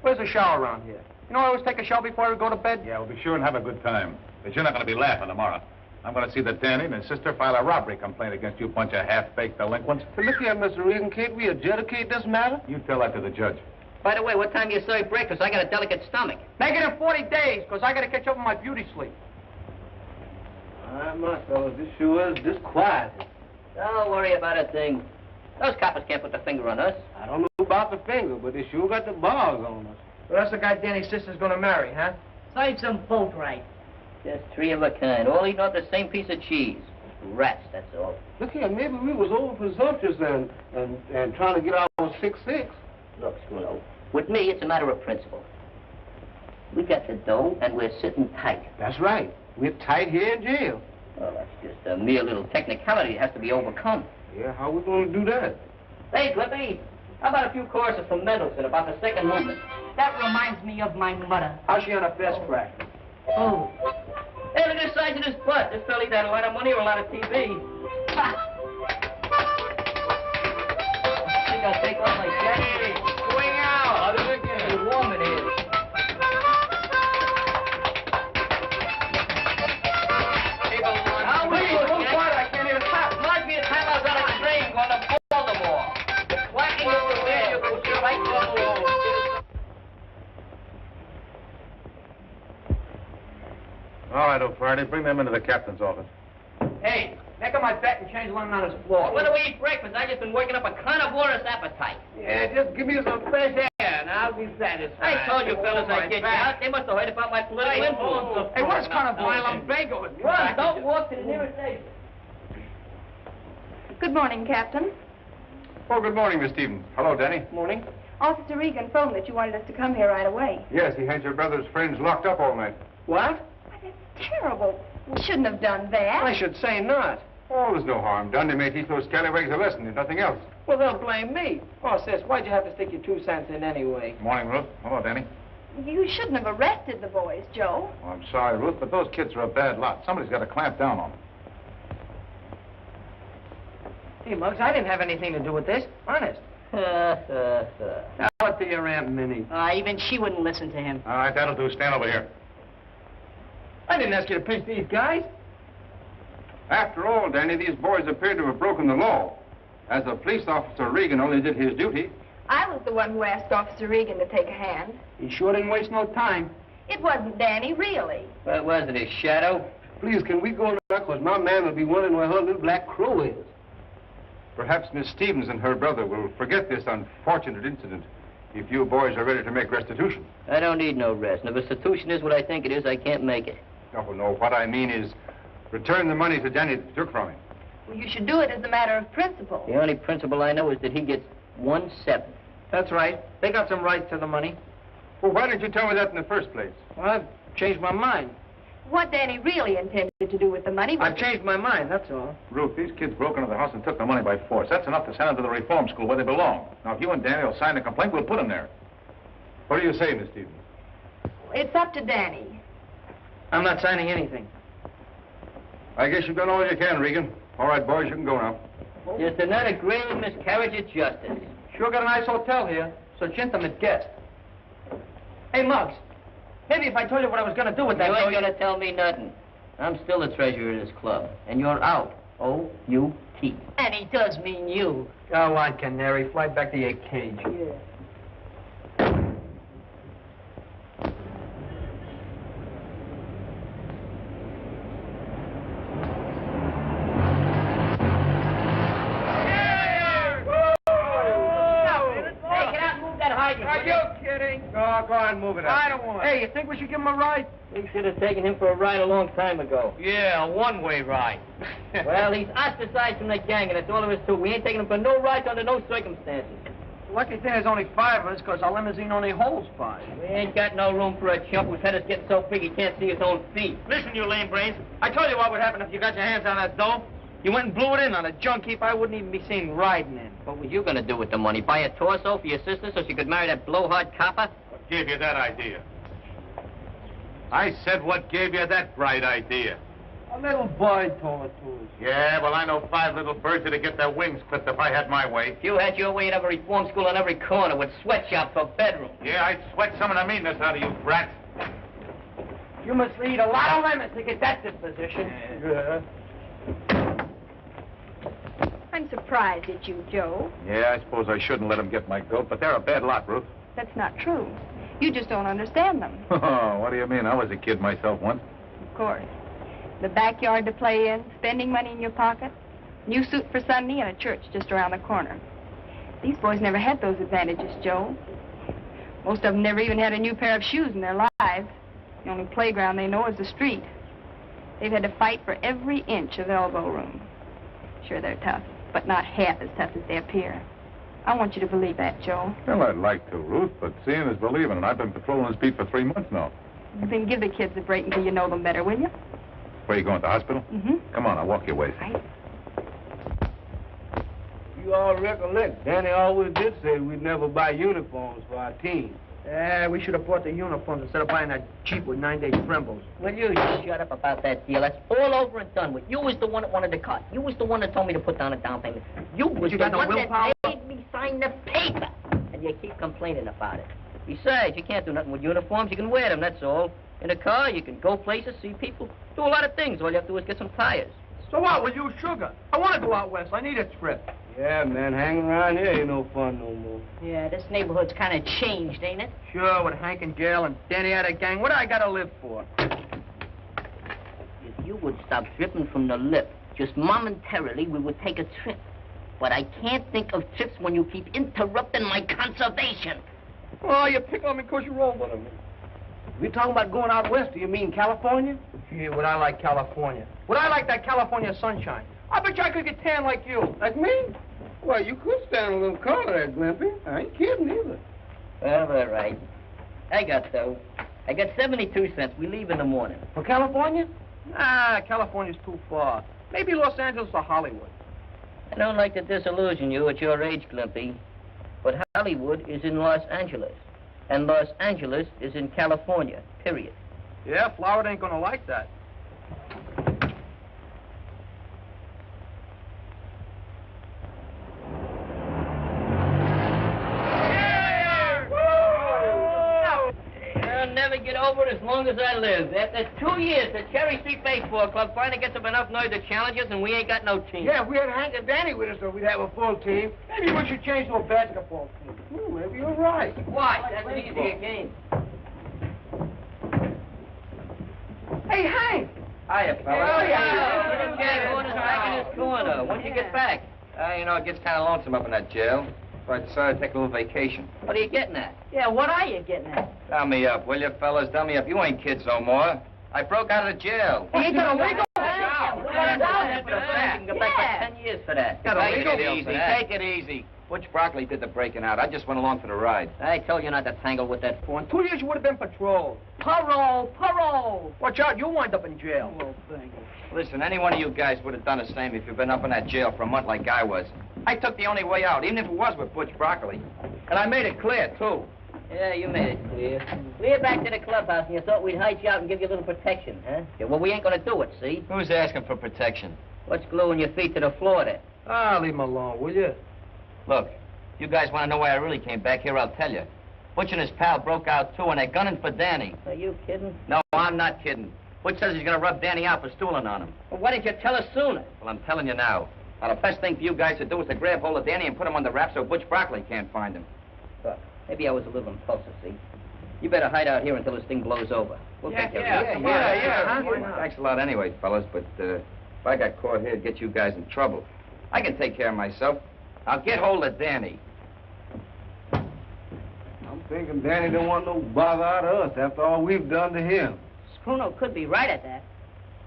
Where's the shower around here? You know, I always take a shower before I go to bed. Yeah, we'll be sure and have a good time. But you're not going to be laughing tomorrow. I'm going to see that Danny and his sister file a robbery complaint against you bunch of half-baked delinquents. So look here, Mr. Reagan, can't we adjudicate this matter? You tell that to the judge. By the way, what time do you serve breakfast? I got a delicate stomach. Make it in 40 days, because I got to catch up on my beauty sleep. All right, my fellas, this sure is quiet. Don't worry about a thing. Those coppers can't put the finger on us. I don't know about the finger, but they sure got the bars on us. Well, that's the guy Danny's sister's going to marry, huh? Serves them both right. Just 3 of a kind, all eating off the same piece of cheese. Rats, that's all. Look here, maybe we was over presumptuous and trying to get our 6/6. Look, Schoono, with me, it's a matter of principle. We got the dough, and we're sitting tight. That's right. We're tight here in jail. Well, that's just a mere little technicality that has to be overcome. Yeah, how we going to do that? Hey, Clippy, how about a few choruses from Mendelssohn about the second movement? That reminds me of my mother. How's she on her fast crack? Oh. Hey, look at the size of this butt. This fella either had a lot of money or a lot of TV. I think I'll take off my jacket. Swing out! It's warm in here. How are you? I can't hear the top. Reminds me of the time I was on a train going to Baltimore. The clacking of the wheel goes right to the wall. All right, O'Flaherty, bring them into the captain's office. Hey, make up my bet and change one on his floor. When do we eat breakfast? I just been working up a carnivorous appetite. Yeah, just give me some fresh air. I'll be satisfied. I told you fellas I'd get you out. They must have heard about my political influence. Hey, what kind of violent bagel is Run, don't walk to the nearest exit. Good morning, Captain. Oh, good morning, Miss Stevens. Hello, Danny. Morning. Officer Reagan phoned that you wanted us to come here right away. Yes, he had your brother's friends locked up all night. What? Why, that's terrible. We shouldn't have done that. I should say not. Oh, there's no harm done. They may teach those scallywags a lesson, if nothing else. Well, they'll blame me. Oh, sis, why'd you have to stick your 2 cents in anyway? Morning, Ruth. Hello, Danny. You shouldn't have arrested the boys, Joe. Oh, I'm sorry, Ruth, but those kids are a bad lot. Somebody's got to clamp down on them. Hey, Muggs, I didn't have anything to do with this. Honest. Tell it to your Aunt Minnie. Even she wouldn't listen to him. All right, that'll do. Stand over here. I didn't ask you to pinch these guys. After all, Danny, these boys appear to have broken the law. As a police officer, Reagan only did his duty. I was the one who asked Officer Reagan to take a hand. He sure didn't waste no time. It wasn't Danny, really. What was it, his shadow? Please, can we go now? Because my man will be wondering where her little black crow is. Perhaps Miss Stevens and her brother will forget this unfortunate incident if you boys are ready to make restitution. I don't need no rest. And if restitution is what I think it is, I can't make it. Oh, no, what I mean is return the money to Danny that you took from him. Well, you should do it as a matter of principle. The only principle I know is that he gets 1/7. That's right. They got some right to the money. Well, why didn't you tell me that in the first place? Well, I've changed my mind. What Danny really intended to do with the money was... I've changed my mind, that's all. Ruth, these kids broke into the house and took the money by force. That's enough to send them to the reform school where they belong. Now, if you and Danny will sign the complaint, we'll put them there. What do you say, Miss Stevens? It's up to Danny. I'm not signing anything. I guess you've done all you can, Regan. All right, boys, you can go now. Just another grave miscarriage of justice. Sure got a nice hotel here. Such intimate guests. Hey, Muggs. Maybe if I told you what I was going to do with that... You ain't gonna tell me nothing. I'm still the treasurer of this club. And you're out. O-U-T. And he does mean you. Go on, Canary. Fly back to your cage. Yeah. Are you kidding? Go on, move it up. I don't want it. Hey, you think we should give him a ride? We should have taken him for a ride a long time ago. Yeah, a one-way ride. Well, he's ostracized from the gang, and that's all there is to it. We ain't taking him for no rides under no circumstances. Lucky thing there's only 5 of us, because our limousine only holds 5. We ain't got no room for a chump whose head is getting so big he can't see his own feet. Listen, you lame brains. I told you what would happen if you got your hands on that dough. You went and blew it in on a junk heap I wouldn't even be seen riding in. What was you gonna do with the money? Buy a torso for your sister so she could marry that blowhard copper? What gave you that idea? I said what gave you that bright idea? A little boy told it to us. Yeah, well, I know 5 little birds that'd get their wings clipped if I had my way. If you had your way, you'd have a reform school on every corner with sweatshops for bedrooms. Yeah, I'd sweat some of the meanness out of you brats. You must lead a lot of lemons to get that disposition. Yeah. I'm surprised at you, Joe. Yeah, I suppose I shouldn't let them get my goat, but they're a bad lot, Ruth. That's not true. You just don't understand them. Oh, what do you mean? I was a kid myself once. Of course. The backyard to play in, spending money in your pocket, new suit for Sunday, and a church just around the corner. These boys never had those advantages, Joe. Most of them never even had a new pair of shoes in their lives. The only playground they know is the street. They've had to fight for every inch of elbow room. Sure, they're tough, but not half as tough as they appear. I want you to believe that, Joe. Well, I'd like to, Ruth, but seeing is believing, and I've been patrolling this beat for 3 months now. Then give the kids a break until you know them better, will you? Where you going, to the hospital? Mm-hmm. Come on, I'll walk your way. Right. You all recollect, Danny always did say we'd never buy uniforms for our team. Yeah, we should have bought the uniforms instead of buying that cheap with 9-day trembles. Will you shut up about that deal? That's all over and done with. You was the one that wanted the cut. You was the one that told me to put down a down payment. You was You the got no one willpower? that made me sign the paper. And you keep complaining about it. Besides, you can't do nothing with uniforms. You can wear them, that's all. In a car, you can go places, see people, do a lot of things. All you have to do is get some tires. So what? We'll use sugar. I want to go out west. I need a trip. Yeah, man, hanging around here ain't no fun no more. Yeah, this neighborhood's kind of changed, ain't it? Sure, with Hank and Gail and Danny out of gang, what do I got to live for? If you would stop dripping from the lip, just momentarily, we would take a trip. But I can't think of trips when you keep interrupting my conservation. Oh, you pick on me because you're older than me. We talking about going out west, do you mean California? Gee, would I like California? Would I like that California sunshine? I bet you I could get tan like you. Like me? Well, you could stand a little colder there, Glimpy. I ain't kidding either. Well, all right. I got 72 cents. We leave in the morning. For California? Nah, California's too far. Maybe Los Angeles or Hollywood. I don't like to disillusion you at your age, Glimpy, but Hollywood is in Los Angeles, and Los Angeles is in California, period. Yeah, Florida ain't gonna like that. I'll never get over it as long as I live. After 2 years, the Cherry Street Baseball Club finally gets up enough noise to challenge us, and we ain't got no team. Yeah, if we had Hank and Danny with us, so we'd have a full team. Maybe we should change to a basketball team. Maybe you're right. Why? That's an easier game. Hey, Hank! Hiya, fella. Little Jack Horner's back in his corner. When'd you get back? You know, it gets kind of lonesome up in that jail. So I decided to take a little vacation. What are you getting at? Yeah, what are you getting at? Dumb me up, will you, fellas? Dumb me up. You ain't kids no more. I broke out of the jail. You ain't got a legal You can go back for 10 years for that. Take it easy. Take it easy. Butch Brocalli did the breaking out. I just went along for the ride. I told you not to tangle with that For 2 years, you would have been patrolled. Parole! Watch out, you'll wind up in jail. Oh, thank you. Listen, any one of you guys would have done the same if you'd been up in that jail for a month like I was. I took the only way out, even if it was with Butch Brocalli. And I made it clear, too. Yeah, you made it clear. We're back to the clubhouse, and you thought we'd hide you out and give you a little protection, huh? Yeah, well, we ain't gonna do it, see? Who's asking for protection? What's gluing your feet to the floor there? Ah, leave him alone, will you? Look, you guys want to know why I really came back here, I'll tell you. Butch and his pal broke out, too, and they're gunning for Danny. Are you kidding? No, I'm not kidding. Butch says he's gonna rub Danny out for stooling on him. Well, why didn't you tell us sooner? Well, I'm telling you now. Now, the best thing for you guys to do is to grab hold of Danny and put him under wraps so Butch Brocalli can't find him. Look, maybe I was a little impulsive, see? You better hide out here until this thing blows over. We'll take care of it. Yeah. Thanks a lot anyway, fellas, but if I got caught here, it'd get you guys in trouble. I can take care of myself. I'll get hold of Danny. I'm thinking Danny don't want no bother out of us after all we've done to him. Spruno could be right at that.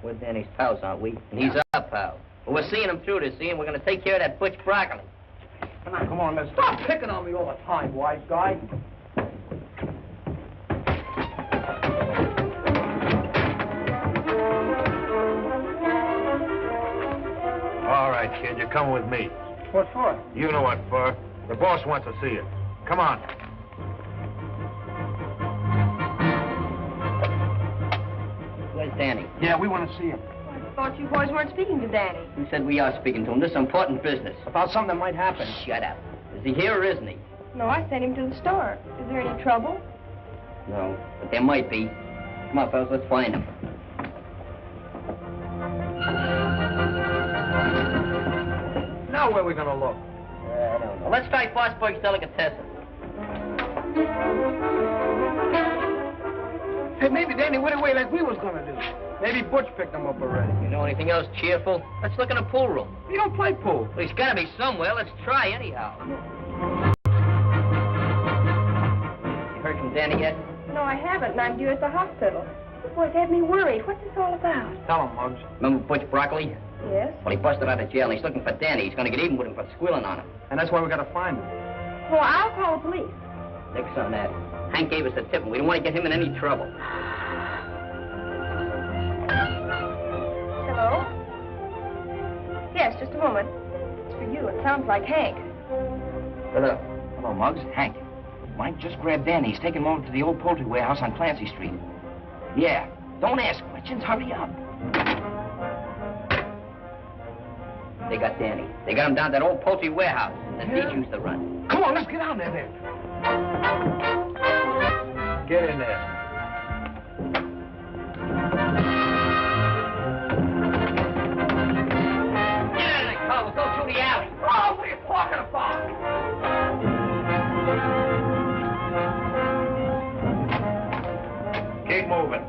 We're Danny's pals, aren't we? And he's our pal. Well, we're seeing him through this, see? And we're going to take care of that Butch Brocalli. Come on, let's stop picking on me all the time, wise guy. All right, kid, you're coming with me. What for? You know what for. The boss wants to see you. Come on. Where's Danny? Yeah, we want to see him. I thought you boys weren't speaking to Danny. You said we are speaking to him. This is important business. About something that might happen. Shut up. Is he here or isn't he? No, I sent him to the store. Is there any trouble? No, but there might be. Come on, fellas, let's find him. Now where are we going to look? I don't know. Let's try Fosburg's Delicatessen. Hey, maybe Danny went away like we was gonna do. Maybe Butch picked him up already. You know anything else cheerful? Let's look in the pool room. You don't play pool. Well, he's got to be somewhere. Let's try anyhow. You heard from Danny yet? No, I haven't, and I'm due at the hospital. This boy's had me worried. What's this all about? Tell him, Muggs. Remember Butch Brocalli? Yes? Well, he busted out of jail, and he's looking for Danny. He's going to get even with him for squealing on him. And that's why we got to find him. Well, I'll call the police. Nix on that. Hank gave us a tip, and we don't want to get him in any trouble. Hello? Yes, just a moment. It's for you. It sounds like Hank. Hello. Hello, Muggs. Hank. Mike, just grab Danny. He's taking him over to the old poultry warehouse on Clancy Street. Yeah. Don't ask questions. Hurry up. They got Danny. They got him down to that old poultry warehouse. And Deke used to run. Come on, let's get down there then. Get in there. Get out of the car. We'll go through the alley. Oh, what are you talking about? Keep moving.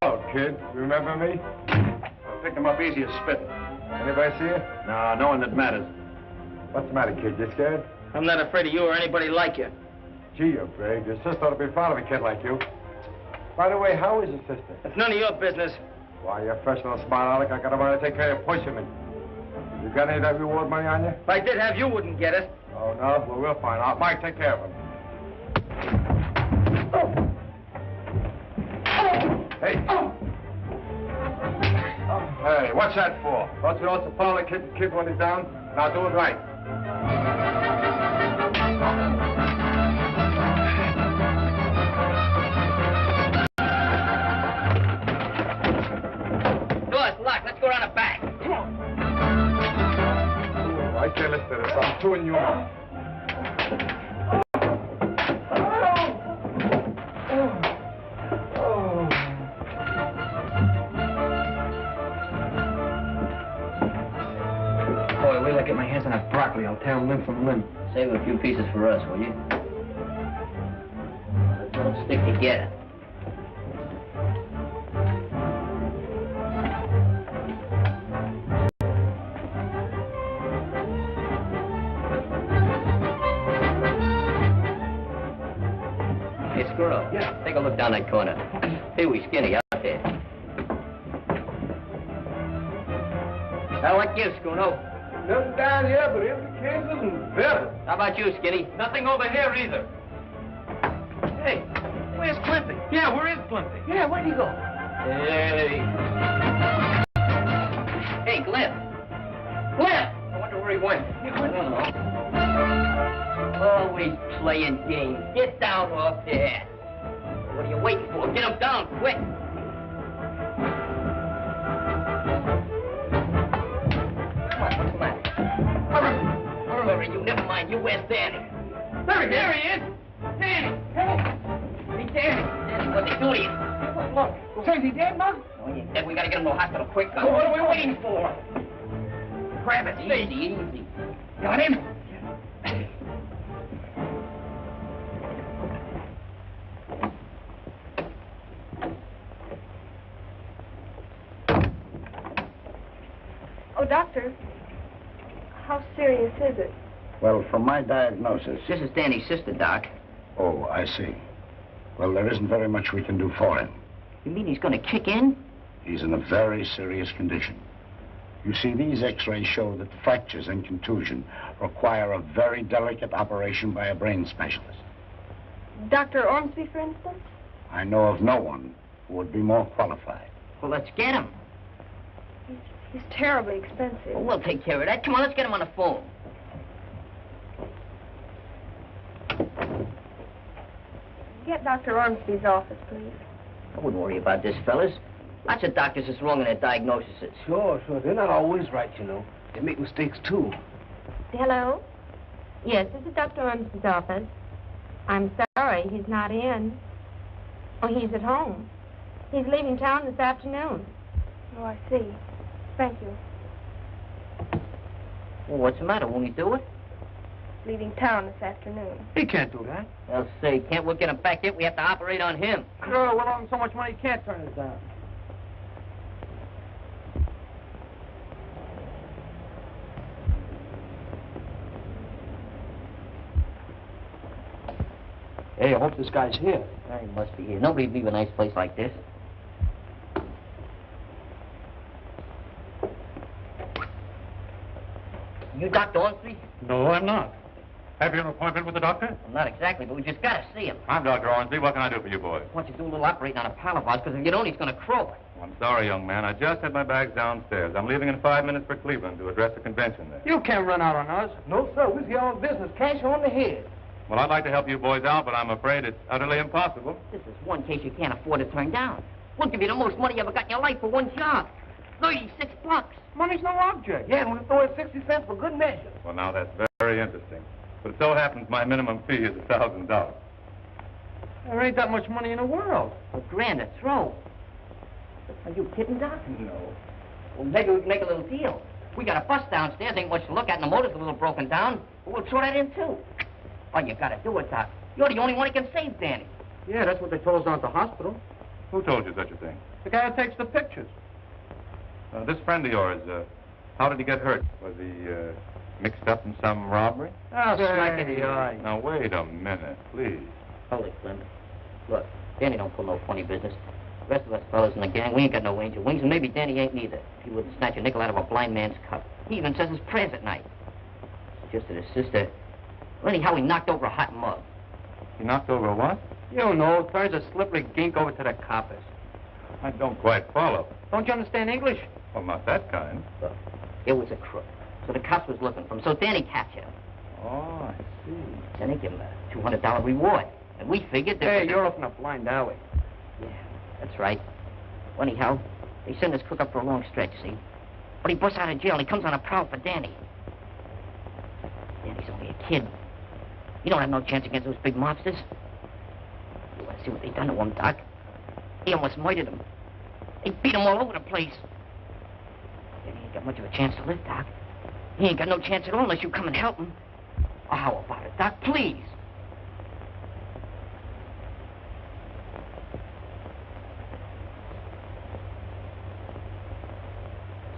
Hello, kid. Remember me? Picked him up easy as spitting. Anybody see you? No, no one that matters. What's the matter, kid? You scared? I'm not afraid of you or anybody like you. Gee, you're brave. Your sister ought to be proud of a kid like you. By the way, how is your sister? It's none of your business. Why, you're fresh and smart, Alec. I got a mind to take care of pushermen. You got any of that reward money on you? If I did have, you wouldn't get it. Oh, no? Well, we'll find out. Mike, take care of him. Hey. Hey, what's that for? Don't you know it's a follow the kid when he's down? Now do it right. Door's locked. Let's go around the back. Come on. Oh, I can't listen to this. I'm too inhuman. Wait till I get my hands on that broccoli. I'll tear him limb from limb. Save a few pieces for us, will you? Let's all stick together. Hey, Squirrel. Yeah. Take a look down that corner. Hey, we Skinny out there. Now, what gives, Squirrel? Nothing down here but empty cases and feathers. How about you, Skinny? Nothing over here either. Hey, where's Climpy? Yeah, where is Climpy? Yeah, where'd he go? Hey. Hey, Glenn. Glenn! I wonder where he went. I don't know. Always playing games. Get down off there. What are you waiting for? Get him down, quick. Come on, what's the matter? Hurry, you never mind. You, where's Danny? There he is. Danny. Hey, Danny. Danny, what they do to you? Look, say, is he dead, Mug? Oh, he's dead. We gotta get him to the hospital quick. Well, what are we waiting for? Grab it. Easy. Got him? Oh, doctor, how serious is it? Well, from my diagnosis... This is Danny's sister, Doc. Oh, I see. Well, there isn't very much we can do for him. You mean he's gonna kick in? He's in a very serious condition. You see, these x-rays show that fractures and contusion require a very delicate operation by a brain specialist. Dr. Ormsby, for instance? I know of no one who would be more qualified. Well, let's get him. He's terribly expensive. Well, we'll take care of that. Come on, let's get him on the phone. Get Dr. Ormsby's office, please. I wouldn't worry about this, fellas. Lots of doctors is wrong in their diagnoses. Sure. They're not always right, you know. They make mistakes, too. Hello? Yes, this is Dr. Ormsby's office. I'm sorry, he's not in. Oh, he's at home. He's leaving town this afternoon. Oh, I see. Thank you. Well, what's the matter? Won't he do it? Leaving town this afternoon. He can't do that. I'll say, can't we get him back yet? We have to operate on him. Sure, we'll owe him so much money he can't turn it down. Hey, I hope this guy's here. He must be here. Nobody'd leave a nice place like this. You Dr. Ormsby? No, I'm not. Have you an appointment with the doctor? Well, not exactly, but we just gotta see him. I'm Dr. Ormsby. What can I do for you boys? I want you to do a little operating on a pal of ours, because if you don't, he's gonna croak. I'm sorry, young man. I just had my bags downstairs. I'm leaving in 5 minutes for Cleveland to address a convention there. You can't run out on us. No, sir. We're here on business. Cash on the head. Well, I'd like to help you boys out, but I'm afraid it's utterly impossible. This is one case you can't afford to turn down. We'll give you the most money you ever got in your life for one job. $36. Money's no object. Yeah, and we'll throw in 60 cents for good measure. Well, now, that's very interesting. But it so happens my minimum fee is $1,000. There ain't that much money in the world. $1,000 a throw. Are you kidding, Doc? No. Well, maybe we can make a little deal. We got a bus downstairs, ain't much to look at, and the motor's a little broken down. But we'll throw that in, too. All you gotta do it, Doc. You're the only one who can save Danny. Yeah, that's what they told us down at the hospital. Who told you such a thing? The guy who takes the pictures. This friend of yours, how did he get hurt? Was he Mixed up in some robbery? Oh, smack in the eye. Now, wait a minute, please. Holy Clem. Look, Danny don't pull no funny business. The rest of us fellas in the gang, we ain't got no angel wings, and maybe Danny ain't neither. He wouldn't snatch a nickel out of a blind man's cup. He even says his prayers at night. Just to his sister. Well, anyhow, he knocked over a hot mug. He knocked over what? You know, turns a slippery gink over to the coppers. I don't quite follow. Don't you understand English? Well, not that kind. Look, it was a crook. So the cops was looking for him, so Danny captured him. Oh, I see. Then they give him a $200 reward. And we figured that... Hey, you're off in a blind alley. Yeah, that's right. Well, anyhow, they send this crook up for a long stretch, see? But he busts out of jail and he comes on a prowl for Danny. Danny's only a kid. You don't have no chance against those big mobsters. You want to see what they done to him, Doc? He almost murdered him. They beat him all over the place. Danny ain't got much of a chance to live, Doc. He ain't got no chance at all unless you come and help him. Oh, how about it, Doc? Please.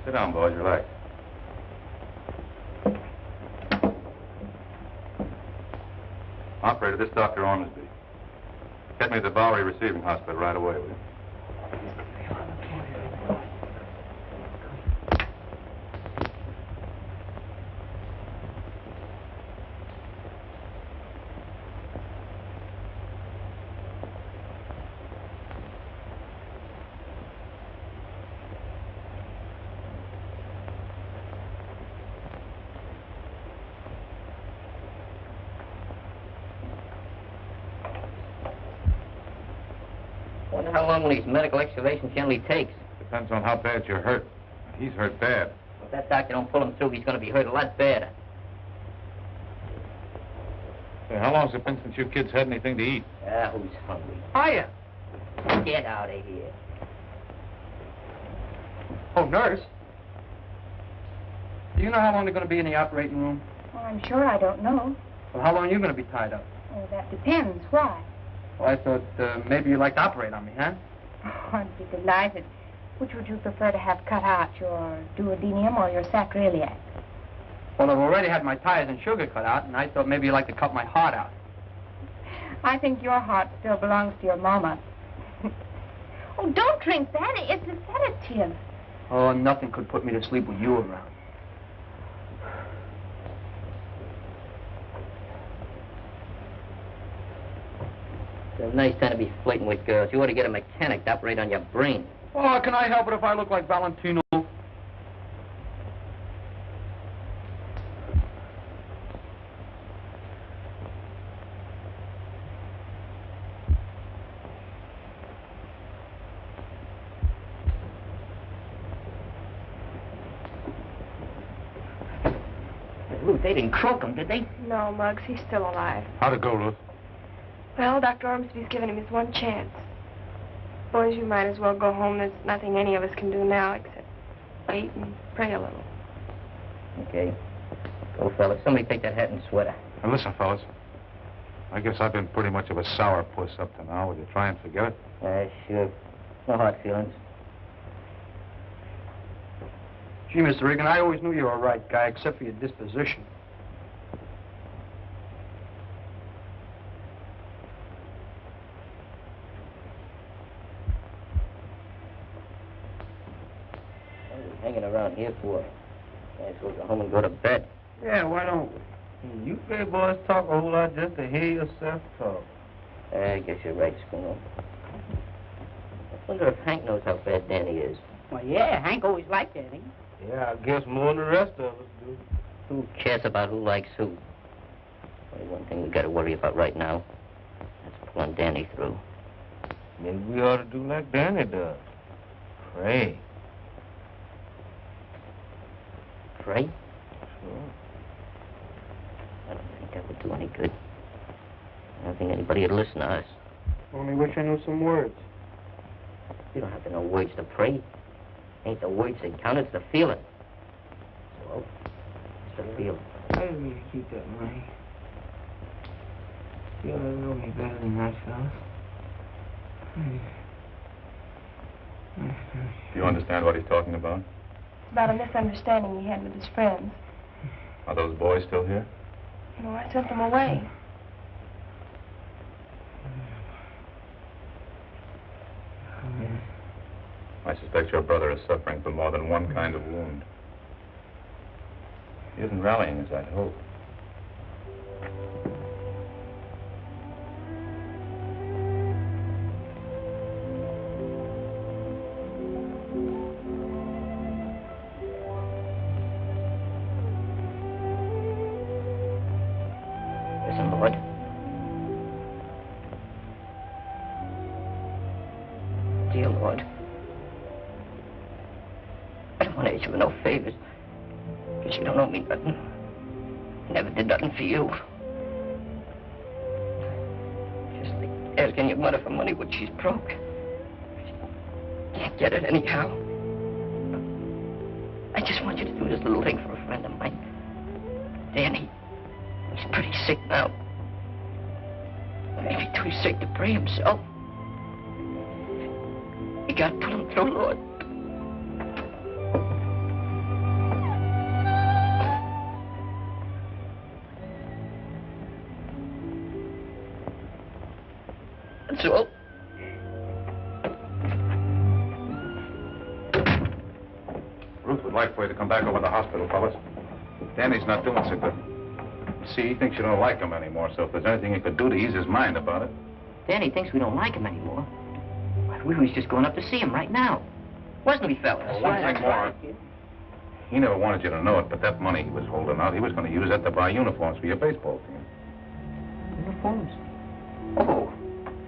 Sit down, boys. Relax. Operator, this is Dr. Ormsby. Get me to the Bowery Receiving Hospital right away, will you? Wonder how long one of these medical excavations generally takes. Depends on how bad you're hurt. He's hurt bad. If that doctor don't pull him through, he's going to be hurt a lot badder. Hey, how long's it been since you kids had anything to eat? Who's hungry? Hiya. Get out of here. Oh, nurse. Do you know how long they're going to be in the operating room? Well, I'm sure I don't know. Well, how long are you going to be tied up? Oh, that depends. Why? Well, I thought maybe you'd like to operate on me, huh? Oh, I'd be delighted. Which would you prefer to have cut out, your duodenum or your sacroiliac? Well, I've already had my tires and sugar cut out, and I thought maybe you'd like to cut my heart out. I think your heart still belongs to your mama. Oh, don't drink that. It's a sedative. Oh, nothing could put me to sleep with you around. It's a nice time to be flirting with girls. You ought to get a mechanic to operate on your brain. Oh, can I help it if I look like Valentino? Ruth, they didn't croak him, did they? No, Muggs, he's still alive. How'd it go, Ruth? Well, Dr. Ormsby's given him his one chance. Boys, you might as well go home. There's nothing any of us can do now except wait and pray a little. Okay. Go, fellas. Somebody take that hat and sweater. Now, listen, fellas. I guess I've been pretty much of a sourpuss up to now. Will you try and forget it? Sure. No hard feelings. Gee, Mr. Reagan, I always knew you were a right guy, except for your disposition. What are we hanging around here for? Might as well go home and go to bed. Yeah, why don't we? You big boys talk a whole lot just to hear yourself talk. I guess you're right, Schooner. I wonder if Hank knows how bad Danny is. Well, yeah, Hank always liked Danny. Yeah, I guess more than the rest of us do. Who cares about who likes who? Only one thing we got to worry about right now. That's pulling Danny through. Maybe we ought to do like Danny does. Pray. Pray? Sure. I don't think that would do any good. I don't think anybody would listen to us. Only wish I knew some words. You don't have to know words to pray. Ain't the words that count, it's the feeling. So, it's the feeling. I didn't mean to keep that money. You ought to know me better than that, fellas. Do you understand what he's talking about? It's about a misunderstanding he had with his friends. Are those boys still here? No, I sent them away. I suspect your brother is suffering from more than one kind of wound. He isn't rallying as I'd hoped. Listen, Lord. Dear Lord. I don't want to ask you no favors. Because you don't owe me nothing. Never did nothing for you. Just like asking your mother for money when she's broke. She can't get it anyhow. I just want you to do this little thing for a friend of mine. Danny. He's pretty sick now. Maybe too sick to pray himself. You gotta put him through, Lord. That's all. Ruth would like for you to come back over to the hospital, fellas. Danny's not doing so good. See, he thinks you don't like him anymore, so if there's anything you could do to ease his mind about it. Danny thinks we don't like him anymore. We was just going up to see him right now. Wasn't we, fellas? Well, one thing more. He never wanted you to know it, but that money he was holding out, he was going to use that to buy uniforms for your baseball team. Uniforms? Oh,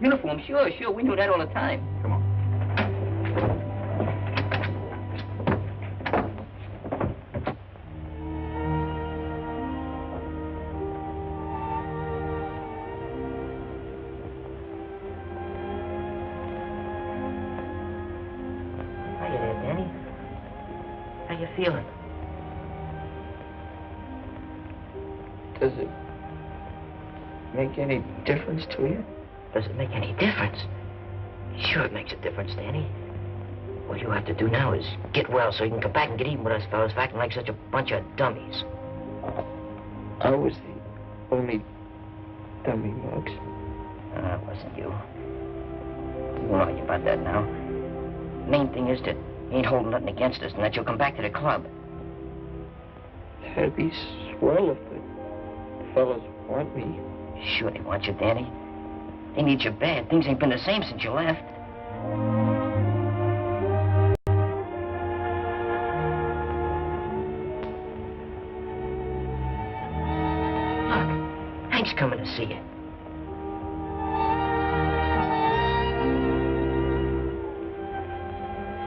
uniforms, sure. We knew that all the time. Come on. Feeling? Does it make any difference to you? Does it make any difference? Sure it makes a difference, Danny. What you have to do now is get well so you can come back and get even with us fellas for acting like such a bunch of dummies. I was the only dummy, Max. It wasn't you. We won't argue about that now. Main thing is that he ain't holding nothing against us and that you'll come back to the club. That'd be swell if the fellas want me. Sure they want you, Danny. They need you bad. Things ain't been the same since you left. Look, Hank's coming to see you.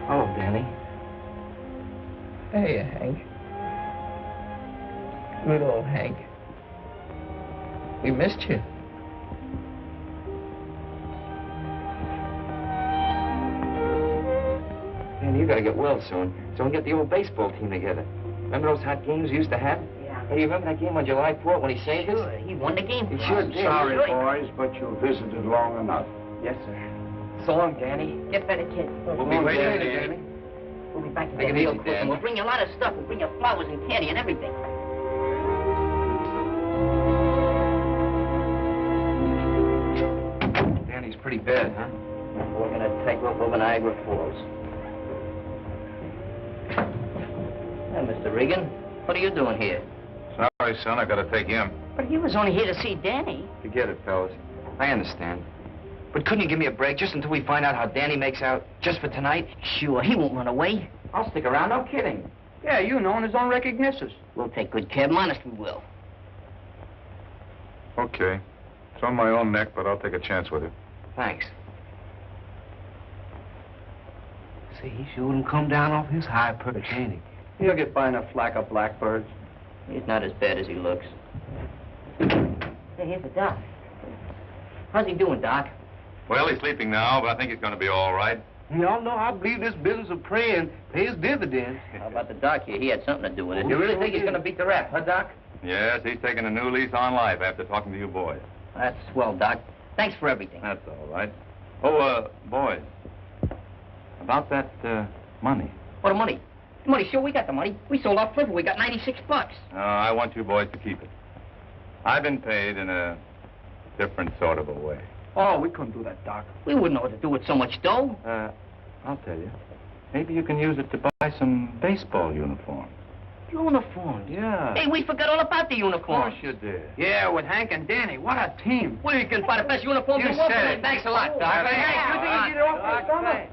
Hello, Danny. Hey, Hank. Good old Hank. We missed you. Danny, you gotta get well soon, so we can get the old baseball team together. Remember those hot games we used to have? Yeah. Hey, you remember that game on July 4th when he saved us? Sure, he won the game. He sure did. Sorry, boys, but you visited long enough. Yes, sir. So long, Danny. Get better, kid. We'll be waiting, Danny. We'll be back to Take get it real easy, quick. Dan. And we'll bring you a lot of stuff. We'll bring you flowers and candy and everything. Danny's pretty bad, huh? We're gonna take up over Niagara Falls. Now, Mr. Reagan, what are you doing here? Sorry, son, I got to take him. But he was only here to see Danny. Forget it, fellas. I understand. But couldn't you give me a break just until we find out how Danny makes out? Just for tonight? Sure, he won't run away. I'll stick around, no kidding. Yeah, you know, and his own recognitions. We'll take good care of him, honest we will. Okay. It's on my own neck, but I'll take a chance with it. Thanks. See, he sure wouldn't come down off his high perch, ain't he? He'll get by in a flock of blackbirds. He's not as bad as he looks. Hey, here's the doc. How's he doing, Doc? Well, he's sleeping now, but I think he's going to be all right. Y'all know I believe this business of praying pays dividends. How about the doc here? He had something to do with it. You really think he's going to beat the rap, huh, Doc? Yes, he's taking a new lease on life after talking to you boys. That's swell, Doc. Thanks for everything. That's all right. Oh, boys. About that, money. What money? Money, sure, we got the money. We sold our flipper. We got 96 bucks. I want you boys to keep it. I've been paid in a different sort of a way. Oh, we couldn't do that, Doc. We wouldn't know what to do with so much dough. I'll tell you. Maybe you can use it to buy some baseball uniforms. Uniforms? Yeah. Hey, we forgot all about the Of uniforms. course you did. Yeah, with Hank and Danny. What a team. We can buy the best uniforms You in the world. said it. Thanks a lot, Doc. Hey, Hank, you think you get it off for the summer?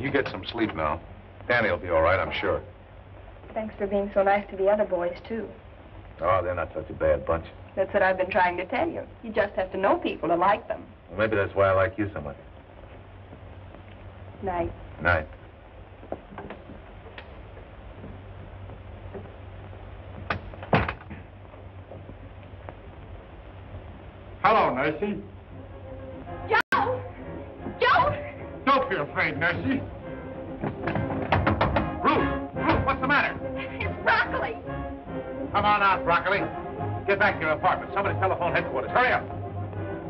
You get some sleep now. Danny will be all right, I'm sure. Thanks for being so nice to the other boys, too. Oh, they're not such a bad bunch. That's what I've been trying to tell you. You just have to know people to like them. Well, maybe that's why I like you so much. Night. Night. Hello, Nursey. Joe! Joe! Don't be afraid, Nursey. Ruth, what's the matter? It's Broccoli. Come on out, Broccoli. Get back to your apartment. Somebody telephone headquarters. Hurry up.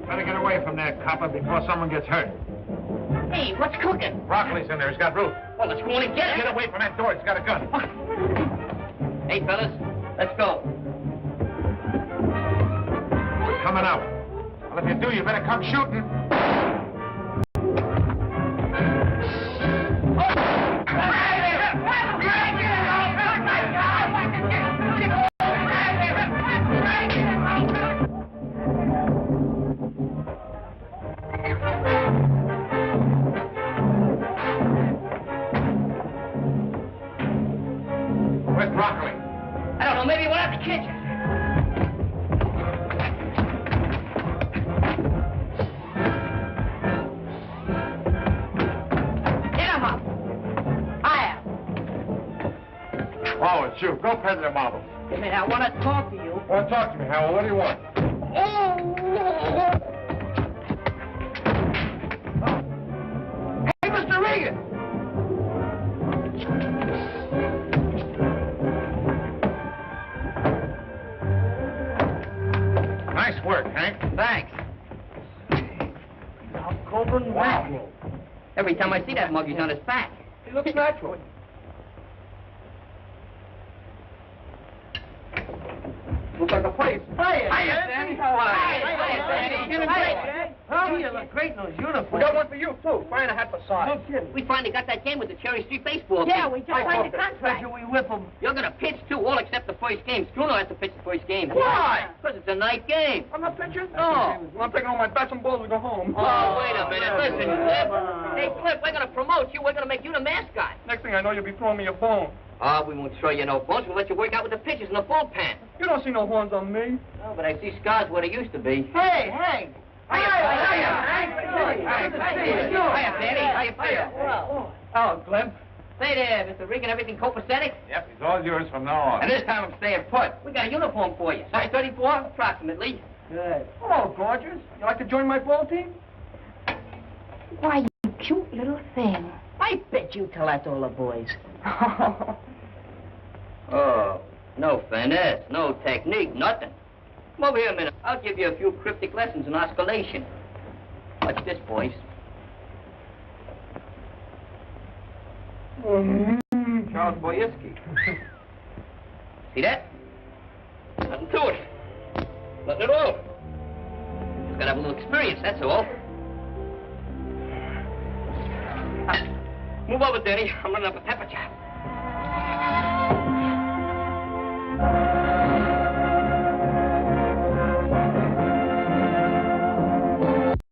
Better get away from there, copper, before someone gets hurt. Hey, what's cooking? Broccoli's in there. He's got Ruth. Well, let's go in and get him. Get away from that door. He's got a gun. Hey, fellas, let's go. We're coming out. Well, if you do, you better come shooting. Where's Broccoli? I don't know, maybe we'll have to catch him. Get him up. Hiya. Oh, it's you. Go peddle the marbles. Hey, man, I want to talk to you. Well, talk to me, Howell. What do you want? Hey, Mr. Reagan. Nice work, Hank. Thanks. Golden mackerel. Every time I see that mug, he's on his back. He looks natural. Looks like a place. Hiya, Danny. How are you? Hiya, Danny. You look great, Danny. Huh? You look great in those uniforms. We got one for you, too. Find a hat for size. No kidding. We finally got that game with the Cherry Street baseball team. Yeah, we just signed the contract. We whip them. You're going to pitch, too, all except the first game. Struno has to pitch the first game. Why? Because it's a night game. I'm not pitching? No. Well, I'm taking all my bats and balls to go home. Oh, wait a minute. Listen, Cliff. Hey, Cliff, we're going to promote you. We're going to make you the mascot. Next thing I know, you'll be throwing me a bone. Oh, we won't throw you no bones. We'll let you work out with the pitchers in the bullpen. You don't see no horns on me. No, but I see scars where they used to be. Hey, Hank. Hiya, Danny. How you feel? Oh, Glenn. Say there, Mr. Reagan, everything copacetic? Yep, he's all yours from now on. And this time I'm staying put. We got a uniform for you. Size 34, approximately. Good. Hello, gorgeous. You like to join my ball team? Why, you cute little thing. I bet you tell that to all the boys. Oh, no finesse, no technique, nothing. Come over here a minute. I'll give you a few cryptic lessons in osculation. Watch this, boys. Charles Boyetsky. See that? Nothing to it. Nothing at all. Just gotta have a little experience, that's all. Move over, Danny. I'm running up a pepper chop.